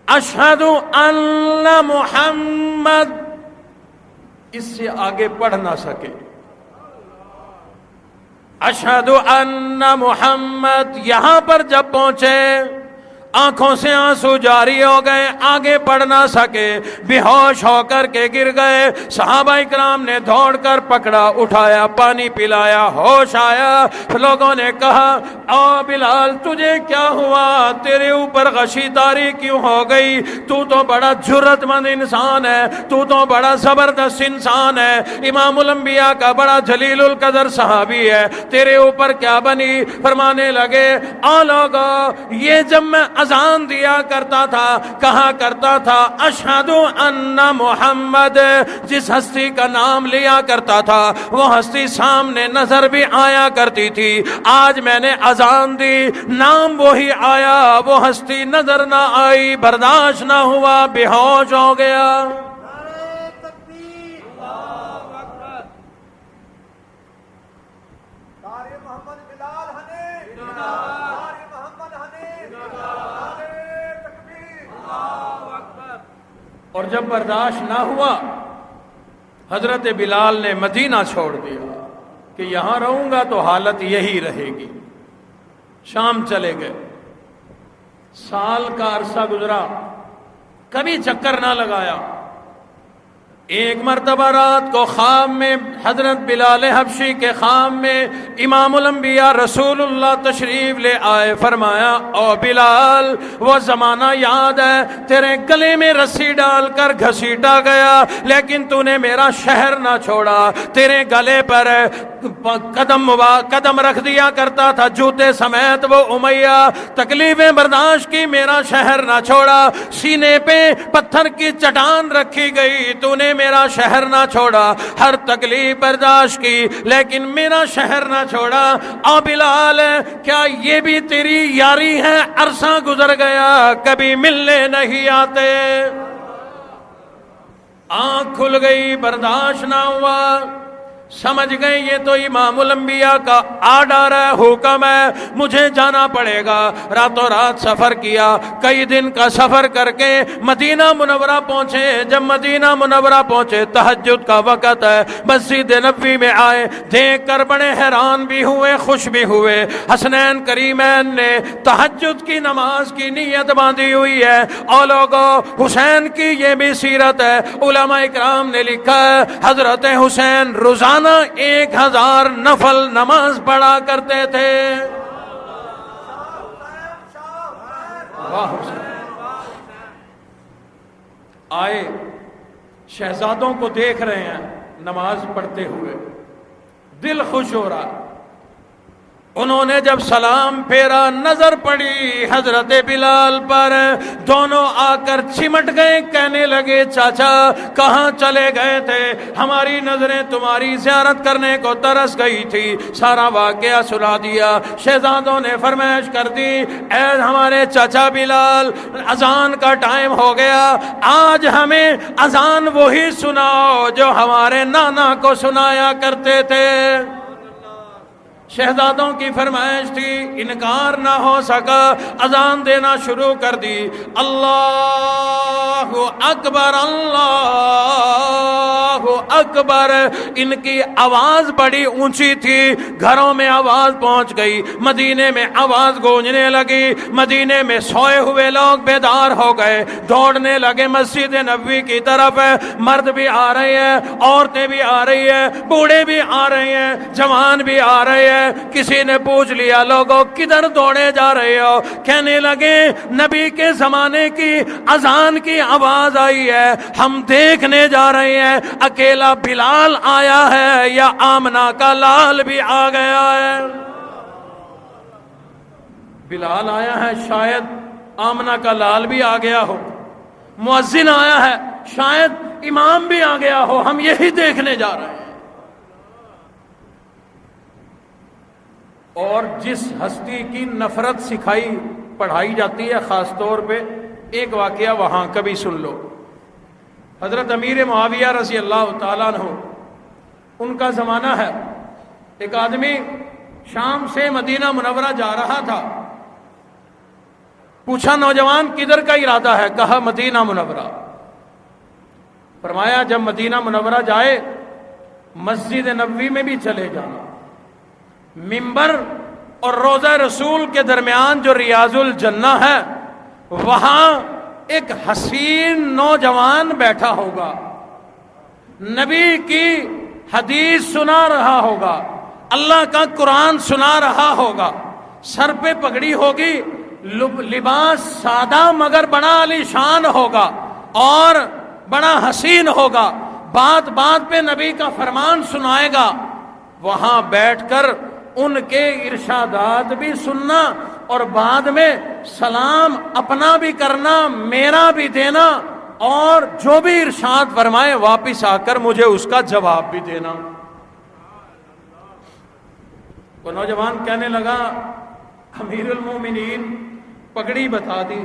اشہد ان محمد، اس سے آگے پڑھ نہ سکے، اشہد ان محمد، یہاں پر جب پہنچے آنکھوں سے آنسو جاری ہو گئے، آگے بڑھ نہ سکے، بے ہوش ہو کر کے گر گئے۔ صحابہ اکرام نے دوڑ کر پکڑا، اٹھایا، پانی پلایا، ہوش آیا۔ لوگوں نے کہا او بلال تجھے کیا ہوا، تیرے اوپر غشی تاری کیوں ہو گئی؟ تو تو بڑا جرت مند انسان ہے، تو تو بڑا زبردست انسان ہے، امام الانبیاء کا بڑا جلیل القدر صحابی ہے، تیرے اوپر کیا بنی؟ فرمانے لگے آ لوگو، یہ جب میں اذان دیا کرتا تھا کہا کرتا تھا اشہد ان محمد، جس ہستی کا نام لیا کرتا تھا وہ ہستی سامنے نظر بھی آیا کرتی تھی۔ آج میں نے اذان دی، نام وہی آیا، وہ ہستی نظر نہ آئی، برداشت نہ ہوا، بے ہوش ہو گیا۔ اور جب برداشت نہ ہوا حضرت بلال نے مدینہ چھوڑ دیا کہ یہاں رہوں گا تو حالت یہی رہے گی۔ شام چلے گئے، سال کا عرصہ گزرا، کبھی چکر نہ لگایا۔ ایک مرتبہ رات کو خواب میں حضرت بلال حبشی کے خواب میں امام الانبیاء رسول اللہ تشریف لے آئے۔ فرمایا او بلال، وہ زمانہ یاد ہے تیرے گلے میں رسی ڈال کر گھسیٹا گیا لیکن تو نے میرا شہر نہ چھوڑا، تیرے گلے پر قدم رکھ دیا کرتا تھا جوتے سمیت وہ امیہ، تکلیفیں برداشت کی، میرا شہر نہ چھوڑا، سینے پہ پتھر کی چٹان رکھی گئی، تو نے میرا شہر نہ چھوڑا، ہر تکلیف برداشت کی لیکن میرا شہر نہ چھوڑا۔ او بلال، کیا یہ بھی تیری یاری ہے؟ عرصہ گزر گیا کبھی ملنے نہیں آتے۔ آنکھ کھل گئی، برداشت نہ ہوا، سمجھ گئے یہ تو امام الانبیاء کا آرڈر ہے، حکم ہے، مجھے جانا پڑے گا۔ راتوں رات سفر کیا، کئی دن کا سفر کر کے مدینہ منورہ پہنچے۔ جب مدینہ منورہ پہنچے تہجد کا وقت ہے، مسجد نبوی میں آئے، دیکھ کر بڑے حیران بھی ہوئے، خوش بھی ہوئے۔ حسنین کریمین نے تہجد کی نماز کی نیت باندھی ہوئی ہے، اور لوگوں حسین کی یہ بھی سیرت ہے، علماء اکرام نے لکھا ہے حضرت حسین روزانہ 1000 نفل نماز پڑھا کرتے تھے۔ آئے شہزادوں کو دیکھ رہے ہیں نماز پڑھتے ہوئے، دل خوش ہو رہا۔ انہوں نے جب سلام پھیرا، نظر پڑی حضرت بلال پر، دونوں آ کر چمٹ گئے، کہنے لگے چاچا کہاں چلے گئے تھے؟ ہماری نظریں تمہاری زیارت کرنے کو ترس گئی تھی۔ سارا واقعہ سنا دیا۔ شہزادوں نے فرمائش کر دی اے ہمارے چاچا بلال، اذان کا ٹائم ہو گیا، آج ہمیں اذان وہی سناؤ جو ہمارے نانا کو سنایا کرتے تھے۔ شہزادوں کی فرمائش تھی، انکار نہ ہو سکا، اذان دینا شروع کر دی۔ اللہ اکبر، اللہ اکبر۔ ان کی آواز بڑی اونچی تھی، گھروں میں آواز پہنچ گئی، مدینے میں آواز گونجنے لگی، مدینے میں سوئے ہوئے لوگ بیدار ہو گئے، دوڑنے لگے مسجد نبوی کی طرف۔ مرد بھی آ رہے ہیں، عورتیں بھی آ رہی ہیں، بوڑھے بھی آ رہے ہیں، جوان بھی آ رہے ہیں۔ کسی نے پوچھ لیا لوگوں کدھر دوڑے جا رہے ہو؟ کہنے لگے نبی کے زمانے کی اذان کی آواز آئی ہے، ہم دیکھنے جا رہے ہیں اکیلا بلال آیا ہے یا آمنہ کا لال بھی آ گیا ہے۔ بلال آیا ہے، شاید آمنہ کا لال بھی آ گیا ہو، مؤذن آیا ہے، شاید امام بھی آ گیا ہو، ہم یہی دیکھنے جا رہے ہیں۔ اور جس ہستی کی نفرت سکھائی پڑھائی جاتی ہے خاص طور پہ، ایک واقعہ وہاں کبھی سن لو۔ حضرت امیر معاویہ رضی اللہ تعالیٰ عنہ، ان کا زمانہ ہے، ایک آدمی شام سے مدینہ منورہ جا رہا تھا، پوچھا نوجوان کدھر کا ارادہ ہے؟ کہا مدینہ منورہ۔ فرمایا جب مدینہ منورہ جائے مسجد نبوی میں بھی چلے جانا، منبر اور روضہ رسول کے درمیان جو ریاض الجنہ ہے وہاں ایک حسین نوجوان بیٹھا ہوگا، نبی کی حدیث سنا رہا ہوگا، اللہ کا قرآن سنا رہا ہوگا، سر پہ پگڑی ہوگی، لباس سادہ مگر بڑا عالی شان ہوگا اور بڑا حسین ہوگا، بات بات پہ نبی کا فرمان سنائے گا۔ وہاں بیٹھ کر ان کے ارشادات بھی سننا اور بعد میں سلام اپنا بھی کرنا، میرا بھی دینا، اور جو بھی ارشاد فرمائے واپس آ کر مجھے اس کا جواب بھی دینا۔ وہ نوجوان کہنے لگا، امیر المومنین پگڑی بتا دی،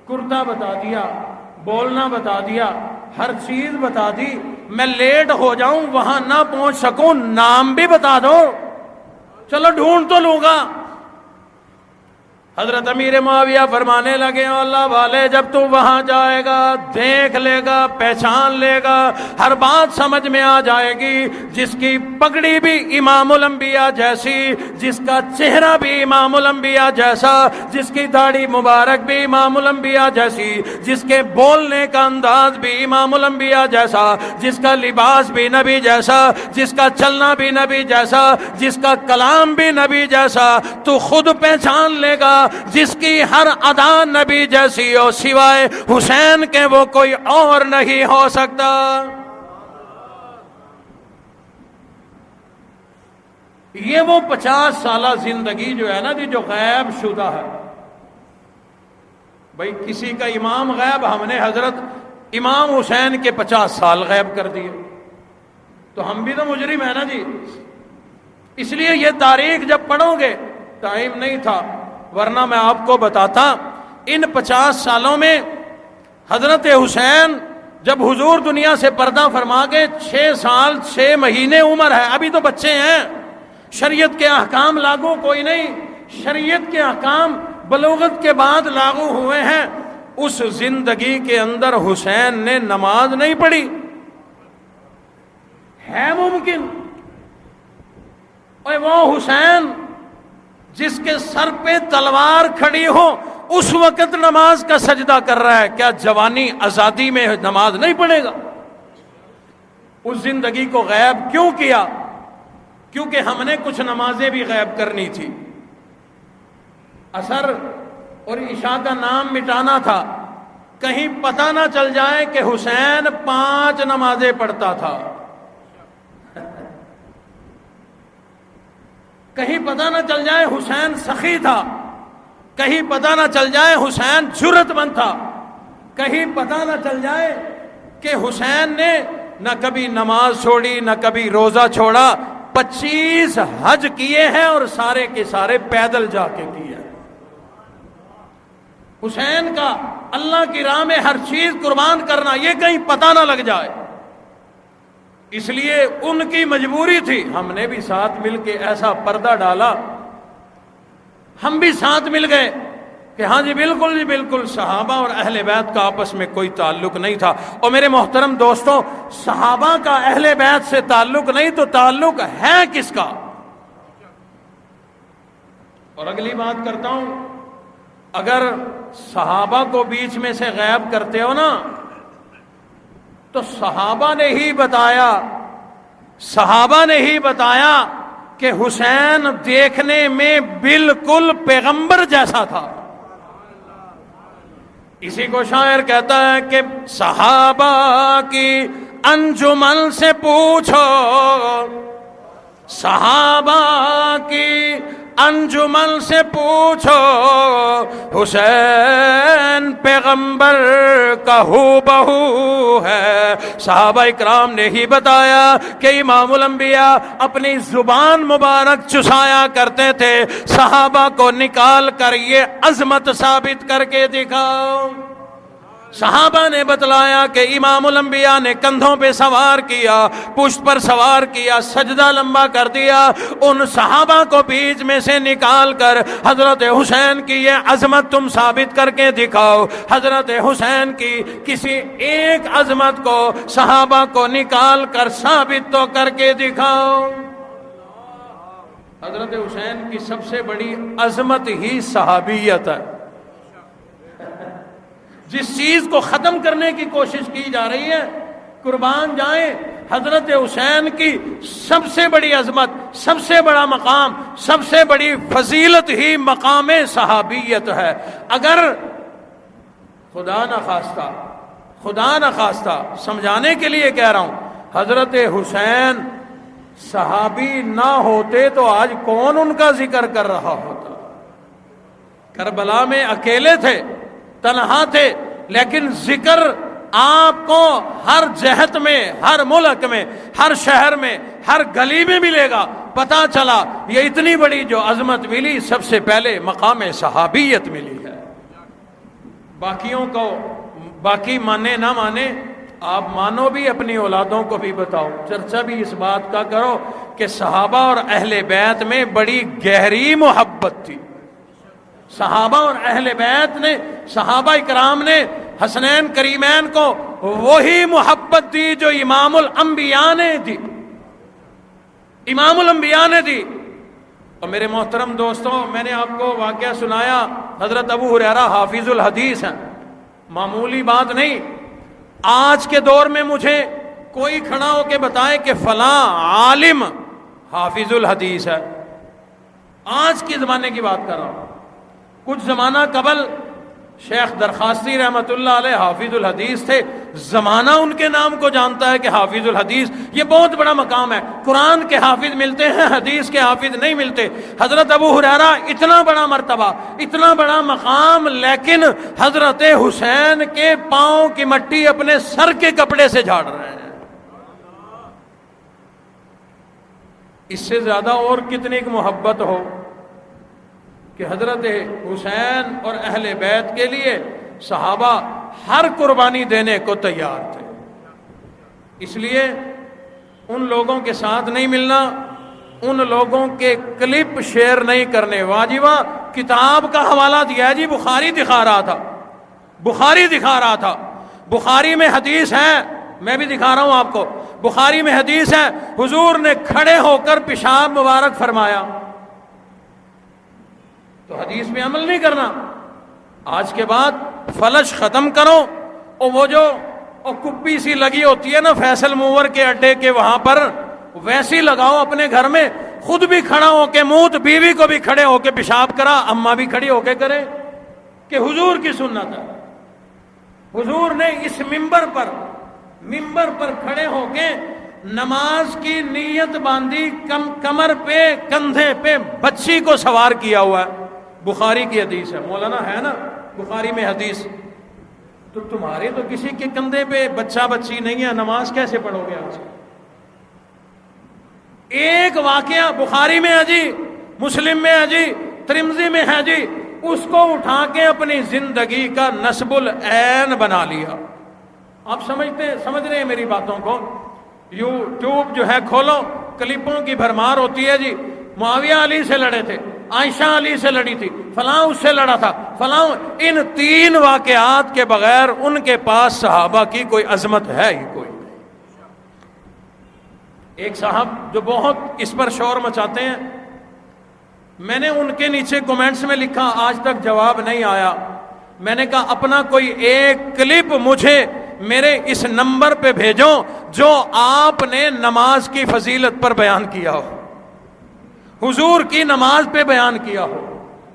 کرتا بتا دیا، بولنا بتا دیا، ہر چیز بتا دی، میں لیٹ ہو جاؤں وہاں نہ پہنچ سکوں، نام بھی بتا دو، چلو ڈھونڈ تو لوں گا۔ حضرت امیر معاویہ فرمانے لگے، اللہ والے جب تو وہاں جائے گا دیکھ لے گا، پہچان لے گا، ہر بات سمجھ میں آ جائے گی، جس کی پگڑی بھی امام الانبیاء جیسی، جس کا چہرہ بھی امام الانبیاء جیسا، جس کی داڑھی مبارک بھی امام الانبیاء جیسی، جس کے بولنے کا انداز بھی امام الانبیاء جیسا، جس کا لباس بھی نبی جیسا، جس کا چلنا بھی نبی جیسا، جس کا کلام بھی نبی جیسا، تو خود پہچان لے گا جس کی ہر ادا نبی جیسی ہو، سوائے حسین کے وہ کوئی اور نہیں ہو سکتا۔ یہ وہ 50 سالہ زندگی جو ہے نا جو غیب شدہ ہے۔ بھئی کسی کا امام غیب، ہم نے حضرت امام حسین کے 50 سال غیب کر دیے، تو ہم بھی تو مجرم ہیں نا جی۔ اس لیے یہ تاریخ جب پڑھو گے، ٹائم نہیں تھا ورنہ میں آپ کو بتاتا، ان 50 سالوں میں حضرت حسین جب حضور دنیا سے پردہ فرما کے 6 سال 6 مہینے عمر ہے، ابھی تو بچے ہیں، شریعت کے احکام لاگو کوئی نہیں، شریعت کے احکام بلوغت کے بعد لاگو ہوئے ہیں۔ اس زندگی کے اندر حسین نے نماز نہیں پڑھی، ہے ممکن؟ اور وہ حسین جس کے سر پہ تلوار کھڑی ہو اس وقت نماز کا سجدہ کر رہا ہے، کیا جوانی آزادی میں نماز نہیں پڑھے گا؟ اس زندگی کو غیب کیوں کیا؟ کیونکہ ہم نے کچھ نمازیں بھی غیب کرنی تھی، عصر اور عشاء کا نام مٹانا تھا، کہیں پتہ نہ چل جائے کہ حسین 5 نمازیں پڑھتا تھا، کہیں پتہ نہ چل جائے حسین سخی تھا، کہیں پتہ نہ چل جائے حسین جرت مند تھا، کہیں پتہ نہ چل جائے کہ حسین نے نہ کبھی نماز چھوڑی نہ کبھی روزہ چھوڑا، 25 حج کیے ہیں اور سارے کے سارے پیدل جا کے کیے ہیں۔ حسین کا اللہ کی راہ میں ہر چیز قربان کرنا، یہ کہیں پتہ نہ لگ جائے، اس لیے ان کی مجبوری تھی، ہم نے بھی ساتھ مل کے ایسا پردہ ڈالا، ہم بھی ساتھ مل گئے کہ ہاں جی بالکل صحابہ اور اہل بیت کا آپس میں کوئی تعلق نہیں تھا۔ اور میرے محترم دوستوں، صحابہ کا اہل بیت سے تعلق نہیں تو تعلق ہے کس کا؟ اور اگلی بات کرتا ہوں، اگر صحابہ کو بیچ میں سے غائب کرتے ہو نا تو صحابہ نے ہی بتایا کہ حسین دیکھنے میں بالکل پیغمبر جیسا تھا۔ اسی کو شاعر کہتا ہے کہ صحابہ کی انجمن سے پوچھو، صحابہ کی انجمن سے پوچھو، حسین پیغمبر کا ہو بہو ہے۔ صحابہ اکرام نے ہی بتایا کہ امام الانبیاء اپنی زبان مبارک چسایا کرتے تھے، صحابہ کو نکال کر یہ عظمت ثابت کر کے دکھاؤ۔ صحابہ نے بتلایا کہ امام الانبیاء نے کندھوں پہ سوار کیا، پشت پر سوار کیا، سجدہ لمبا کر دیا، ان صحابہ کو بیچ میں سے نکال کر حضرت حسین کی یہ عظمت تم ثابت کر کے دکھاؤ۔ حضرت حسین کی کسی ایک عظمت کو صحابہ کو نکال کر ثابت تو کر کے دکھاؤ۔ حضرت حسین کی سب سے بڑی عظمت ہی صحابیت ہے۔ جس چیز کو ختم کرنے کی کوشش کی جا رہی ہے، قربان جائیں، حضرت حسین کی سب سے بڑی عظمت، سب سے بڑا مقام، سب سے بڑی فضیلت ہی مقام صحابیت ہے۔ اگر خدا نہ خواستہ سمجھانے کے لیے کہہ رہا ہوں، حضرت حسین صحابی نہ ہوتے تو آج کون ان کا ذکر کر رہا ہوتا؟ کربلا میں اکیلے تھے، تنہا تھے، لیکن ذکر آپ کو ہر جہت میں، ہر ملک میں، ہر شہر میں، ہر گلی میں ملے گا۔ پتہ چلا یہ اتنی بڑی جو عظمت ملی، سب سے پہلے مقام صحابیت ملی ہے۔ باقیوں کو باقی مانے نہ مانے، آپ مانو بھی، اپنی اولادوں کو بھی بتاؤ، چرچا بھی اس بات کا کرو کہ صحابہ اور اہل بیت میں بڑی گہری محبت تھی۔ صحابہ اور اہل بیت نے، صحابہ اکرام نے حسنین کریمین کو وہی محبت دی جو امام الانبیاء نے دی، امام الانبیاء نے دی۔ اور میرے محترم دوستوں، میں نے آپ کو واقعہ سنایا، حضرت ابو ہریرہ حافظ الحدیث ہیں، معمولی بات نہیں۔ آج کے دور میں مجھے کوئی کھڑا ہو کے بتائے کہ فلاں عالم حافظ الحدیث ہے، آج کے زمانے کی بات کر رہا ہوں۔ کچھ زمانہ قبل شیخ درخواستی رحمت اللہ علیہ حافظ الحدیث تھے، زمانہ ان کے نام کو جانتا ہے کہ حافظ الحدیث، یہ بہت بڑا مقام ہے۔ قرآن کے حافظ ملتے ہیں، حدیث کے حافظ نہیں ملتے۔ حضرت ابو ہریرہ اتنا بڑا مرتبہ، اتنا بڑا مقام، لیکن حضرت حسین کے پاؤں کی مٹی اپنے سر کے کپڑے سے جھاڑ رہے ہیں۔ اس سے زیادہ اور کتنی محبت ہو کہ حضرت حسین اور اہل بیت کے لیے صحابہ ہر قربانی دینے کو تیار تھے۔ اس لیے ان لوگوں کے ساتھ نہیں ملنا، ان لوگوں کے کلپ شیئر نہیں کرنے۔ واجبہ کتاب کا حوالہ دیا ہے جی، بخاری دکھا رہا تھا، بخاری میں حدیث ہے، میں بھی دکھا رہا ہوں آپ کو، بخاری میں حدیث ہے، حضور نے کھڑے ہو کر پیشاب مبارک فرمایا۔ تو حدیث میں عمل نہیں کرنا۔ آج کے بعد فلش ختم کرو، اور وہ جو کپی سی لگی ہوتی ہے نا فیصل موور کے اڈے کے وہاں پر، ویسی لگاؤ اپنے گھر میں، خود بھی کھڑا ہو کے منہ، بیوی کو بھی کھڑے ہو کے پیشاب کرا، اماں بھی کھڑی ہو کے کرے، کہ حضور کی سنت ہے۔ حضور نے اس ممبر پر کھڑے ہو کے نماز کی نیت باندھی، کمر پہ، کندھے پہ بچی کو سوار کیا ہوا ہے۔ بخاری کی حدیث ہے، مولانا ہے نا بخاری میں حدیث، تو تمہارے تو کسی کے کندھے پہ بچہ بچی نہیں ہے، نماز کیسے پڑھو گے آج؟ ایک واقعہ بخاری میں ہے جی، مسلم میں ہے جی، ترمذی میں ہے جی، اس کو اٹھا کے اپنی زندگی کا نصب العین بنا لیا۔ آپ سمجھ رہے ہیں میری باتوں کو؟ یوٹیوب جو ہے کھولو، کلپوں کی بھرمار ہوتی ہے جی، معاویہ علی سے لڑے تھے، عائشہ علی سے لڑی تھی، فلاں اس سے لڑا تھا، فلاں، ان تین واقعات کے بغیر ان کے پاس صحابہ کی کوئی عظمت ہے ہی کوئی نہیں۔ ایک صاحب جو بہت اس پر شور مچاتے ہیں، میں نے ان کے نیچے کومنٹس میں لکھا، آج تک جواب نہیں آیا، میں نے کہا اپنا کوئی ایک کلپ مجھے میرے اس نمبر پہ بھیجو جو آپ نے نماز کی فضیلت پر بیان کیا ہو، حضور کی نماز پہ بیان کیا ہو،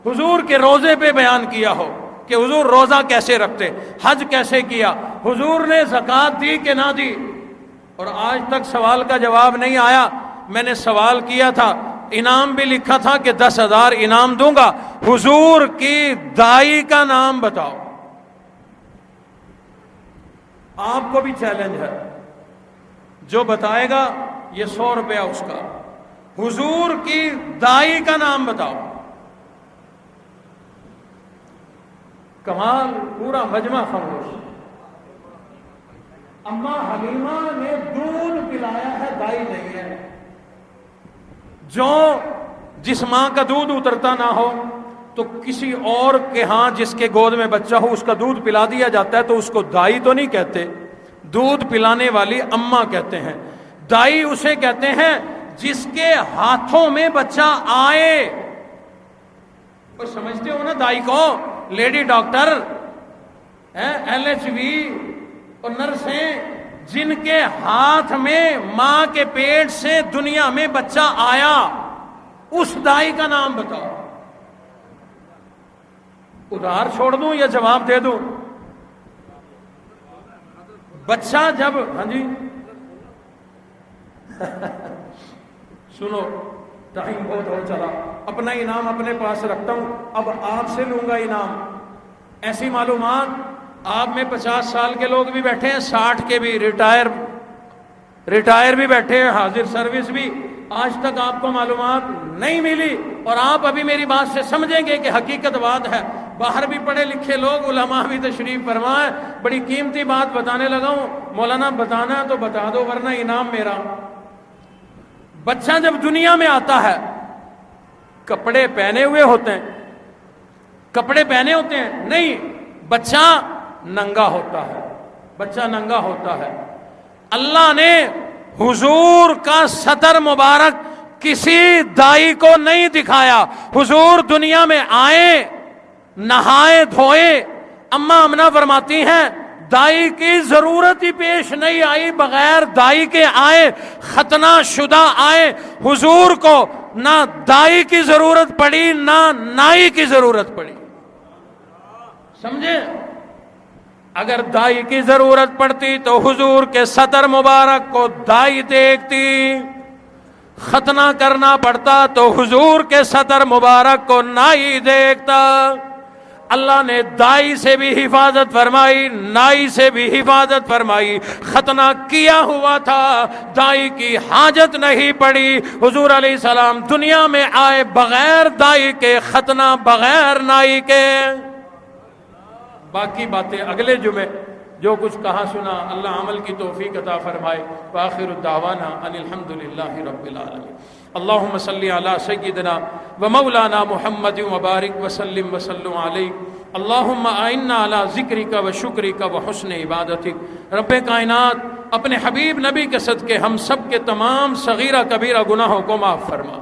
حضور کے روزے پہ بیان کیا ہو کہ حضور روزہ کیسے رکھتے، حج کیسے کیا، حضور نے زکوٰۃ دی کہ نہ دی، اور آج تک سوال کا جواب نہیں آیا۔ میں نے سوال کیا تھا، انعام بھی لکھا تھا کہ 10,000 انعام دوں گا، حضور کی دائی کا نام بتاؤ۔ آپ کو بھی چیلنج ہے، جو بتائے گا یہ 100 روپیہ اس کا، حضور کی دائی کا نام بتاؤ۔ کمال، پورا مجمع خاموش۔ اما حلیمہ نے دودھ پلایا ہے، دائی نہیں ہے۔ جس ماں کا دودھ اترتا نہ ہو تو کسی اور کے ہاں جس کے گود میں بچہ ہو اس کا دودھ پلا دیا جاتا ہے تو اس کو دائی تو نہیں کہتے، دودھ پلانے والی اماں کہتے ہیں۔ دائی اسے کہتے ہیں جس کے ہاتھوں میں بچہ آئے۔ اور سمجھتے ہو نا دائی کو؟ لیڈی ڈاکٹر LHV اور نرسیں جن کے ہاتھ میں ماں کے پیٹ سے دنیا میں بچہ آیا، اس دائی کا نام بتاؤ۔ ادھار چھوڑ دوں یا جواب دے دوں؟ بچہ جب، ہاں جی سنو، ٹائم بہت ہو چلا، اپنا انعام اپنے پاس رکھتا ہوں، اب آپ سے لوں گا انعام۔ ایسی معلومات، آپ میں 50 سال کے لوگ بھی بیٹھے ہیں، 60 کے بھی، ریٹائر بھی بیٹھے ہیں، حاضر سروس بھی، آج تک آپ کو معلومات نہیں ملی، اور آپ ابھی میری بات سے سمجھیں گے کہ حقیقت بات ہے۔ باہر بھی پڑھے لکھے لوگ، علماء بھی تشریف فرمائے، بڑی قیمتی بات بتانے لگا ہوں، مولانا بتانا تو بتا دو ورنہ انعام میرا۔ بچہ جب دنیا میں آتا ہے، کپڑے پہنے ہوئے ہوتے ہیں؟ کپڑے پہنے ہوتے ہیں؟ نہیں، بچہ ننگا ہوتا ہے، بچہ ننگا ہوتا ہے۔ اللہ نے حضور کا سطر مبارک کسی دائی کو نہیں دکھایا۔ حضور دنیا میں آئے، نہائے دھوئے، اماں آمنہ فرماتی ہیں دائی کی ضرورت ہی پیش نہیں آئی، بغیر دائی کے آئے، ختنہ شدہ آئے، حضور کو نہ دائی کی ضرورت پڑی نہ نائی کی ضرورت پڑی۔ سمجھے؟ اگر دائی کی ضرورت پڑتی تو حضور کے سطر مبارک کو دائی دیکھتی، ختنہ کرنا پڑتا تو حضور کے سطر مبارک کو نائی دیکھتا۔ اللہ نے دائی سے بھی حفاظت فرمائی، نائی سے بھی حفاظت فرمائی۔ ختنہ کیا ہوا تھا، دائی کی حاجت نہیں پڑی۔ حضور علیہ السلام دنیا میں آئے بغیر دائی کے، ختنہ بغیر نائی کے۔ باقی باتیں اگلے جمعے جو کچھ کہا سنا، اللہ عمل کی توفیق عطا فرمائے۔ وآخر الدعوانا ان الحمدللہ رب العالمین۔ اللہم صلی علی سیدنا و مولانا محمد وبارک وسلم وسلم علیہ۔ اللہم اعنا علی ذکرک و شکرک و حسن عبادتک۔ رب کائنات اپنے حبیب نبی کے صدقے ہم سب کے تمام صغیرہ کبیرہ گناہوں کو معاف فرما،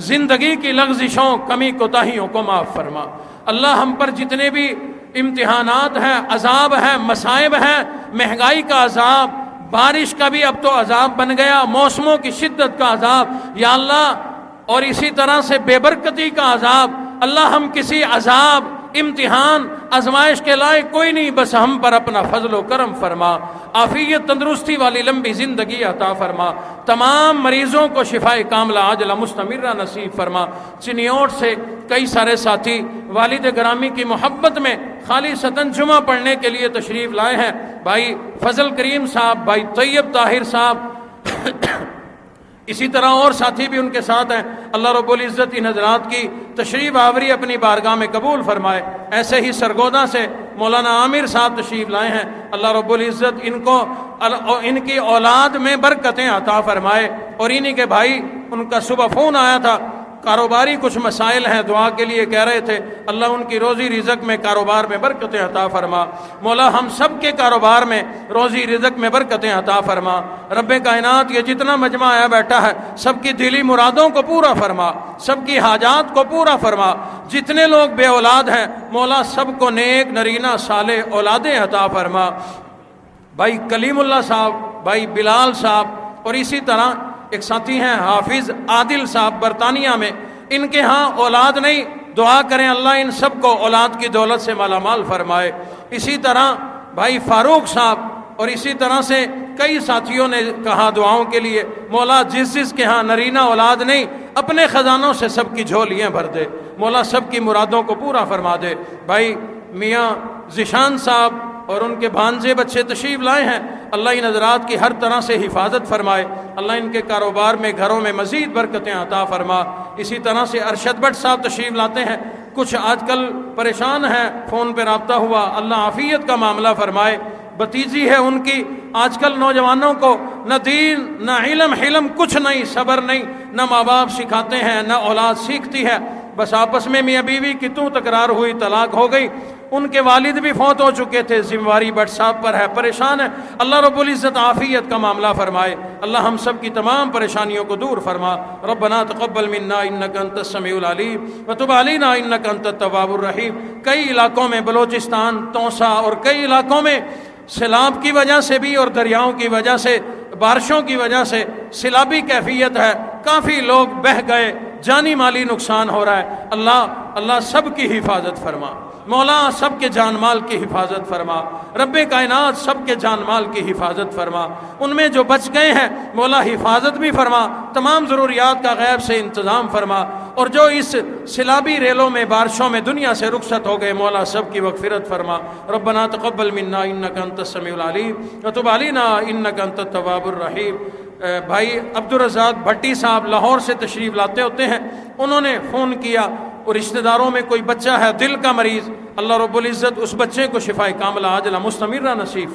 زندگی کی لغزشوں کمی کوتاہیوں کو معاف فرما۔ اللہ ہم پر جتنے بھی امتحانات ہیں، عذاب ہیں، مصائب ہیں، مہنگائی کا عذاب، بارش کا بھی اب تو عذاب بن گیا، موسموں کی شدت کا عذاب یا اللہ، اور اسی طرح سے بے برکتی کا عذاب، اللہ ہم کسی عذاب، امتحان، آزمائش کے لائق کوئی نہیں، بس ہم پر اپنا فضل و کرم فرما، عافیت تندرستی والی لمبی زندگی عطا فرما، تمام مریضوں کو شفائے کاملہ عاجلہ مستمرہ نصیب فرما۔ چنیوٹ سے کئی سارے ساتھی والد گرامی کی محبت میں خالصتاً جمعہ پڑھنے کے لیے تشریف لائے ہیں، بھائی فضل کریم صاحب، بھائی طیب طاہر صاحب، اسی طرح اور ساتھی بھی ان کے ساتھ ہیں۔ اللہ رب العزت ان حضرات کی تشریف آوری اپنی بارگاہ میں قبول فرمائے۔ ایسے ہی سرگودا سے مولانا عامر صاحب تشریف لائے ہیں، اللہ رب العزت ان کو ان کی اولاد میں برکتیں عطا فرمائے۔ اور انہی کے بھائی، ان کا صبح فون آیا تھا، کاروباری کچھ مسائل ہیں، دعا کے لیے کہہ رہے تھے، اللہ ان کی روزی رزق میں، کاروبار میں برکتیں عطا فرما۔ مولا ہم سب کے کاروبار میں، روزی رزق میں برکتیں عطا فرما۔ رب کائنات یہ جتنا مجمع آیا بیٹھا ہے، سب کی دلی مرادوں کو پورا فرما، سب کی حاجات کو پورا فرما۔ جتنے لوگ بے اولاد ہیں مولا سب کو نیک نرینہ صالح اولادیں عطا فرما۔ بھائی کلیم اللہ صاحب، بھائی بلال صاحب، اور اسی طرح ایک ساتھی ہیں حافظ عادل صاحب برطانیہ میں، ان کے ہاں اولاد نہیں، دعا کریں اللہ ان سب کو اولاد کی دولت سے مالا مال فرمائے۔ اسی طرح بھائی فاروق صاحب، اور اسی طرح سے کئی ساتھیوں نے کہا دعاؤں کے لیے، مولا جس جس کے ہاں نرینہ اولاد نہیں، اپنے خزانوں سے سب کی جھولیاں بھر دے، مولا سب کی مرادوں کو پورا فرما دے۔ بھائی میاں ذیشان صاحب اور ان کے بھانجے بچے تشریف لائے ہیں، اللہ ان حضرات کی ہر طرح سے حفاظت فرمائے، اللہ ان کے کاروبار میں، گھروں میں مزید برکتیں عطا فرما۔ اسی طرح سے ارشد بٹ صاحب تشریف لاتے ہیں، کچھ آج کل پریشان ہیں، فون پہ رابطہ ہوا، اللہ عافیت کا معاملہ فرمائے۔ بھتیجی ہے ان کی، آج کل نوجوانوں کو نہ دین نہ علم حلم کچھ نہیں، صبر نہیں، نہ ماں باپ سکھاتے ہیں نہ اولاد سیکھتی ہے، بس آپس میں میاں بیوی کی توں تکرار ہوئی، طلاق ہو گئی۔ ان کے والد بھی فوت ہو چکے تھے، ذمہ داری بٹ صاحب پر ہے، پریشان ہے، اللہ رب العزت عافیت کا معاملہ فرمائے، اللہ ہم سب کی تمام پریشانیوں کو دور فرما۔ ربنا تقبل منا انک انت السمیع العلیم وتب علینا انک انت التواب الرحیم۔ کئی علاقوں میں بلوچستان، توسا اور کئی علاقوں میں سیلاب کی وجہ سے بھی اور دریاؤں کی وجہ سے، بارشوں کی وجہ سے سیلابی کیفیت ہے، کافی لوگ بہہ گئے، جانی مالی نقصان ہو رہا ہے۔ اللہ سب کی حفاظت فرما، مولا سب کے جان مال کی حفاظت فرما، رب کائنات سب کے جان مال کی حفاظت فرما، ان میں جو بچ گئے ہیں مولا حفاظت بھی فرما، تمام ضروریات کا غیب سے انتظام فرما، اور جو اس سیلابی ریلوں میں بارشوں میں دنیا سے رخصت ہو گئے مولا سب کی مغفرت فرما۔ ربنا تقبل منا انک انت السمیع العلیم وتب علینا انک انت التواب الرحیم۔ بھائی عبدالرزاق بھٹی صاحب لاہور سے تشریف لاتے ہوتے ہیں، انہوں نے فون کیا اور رشتہ داروں میں کوئی بچہ ہے دل کا مریض، اللہ رب العزت اس بچے کو شفائے کاملہ عاجلہ مستمرہ نصیب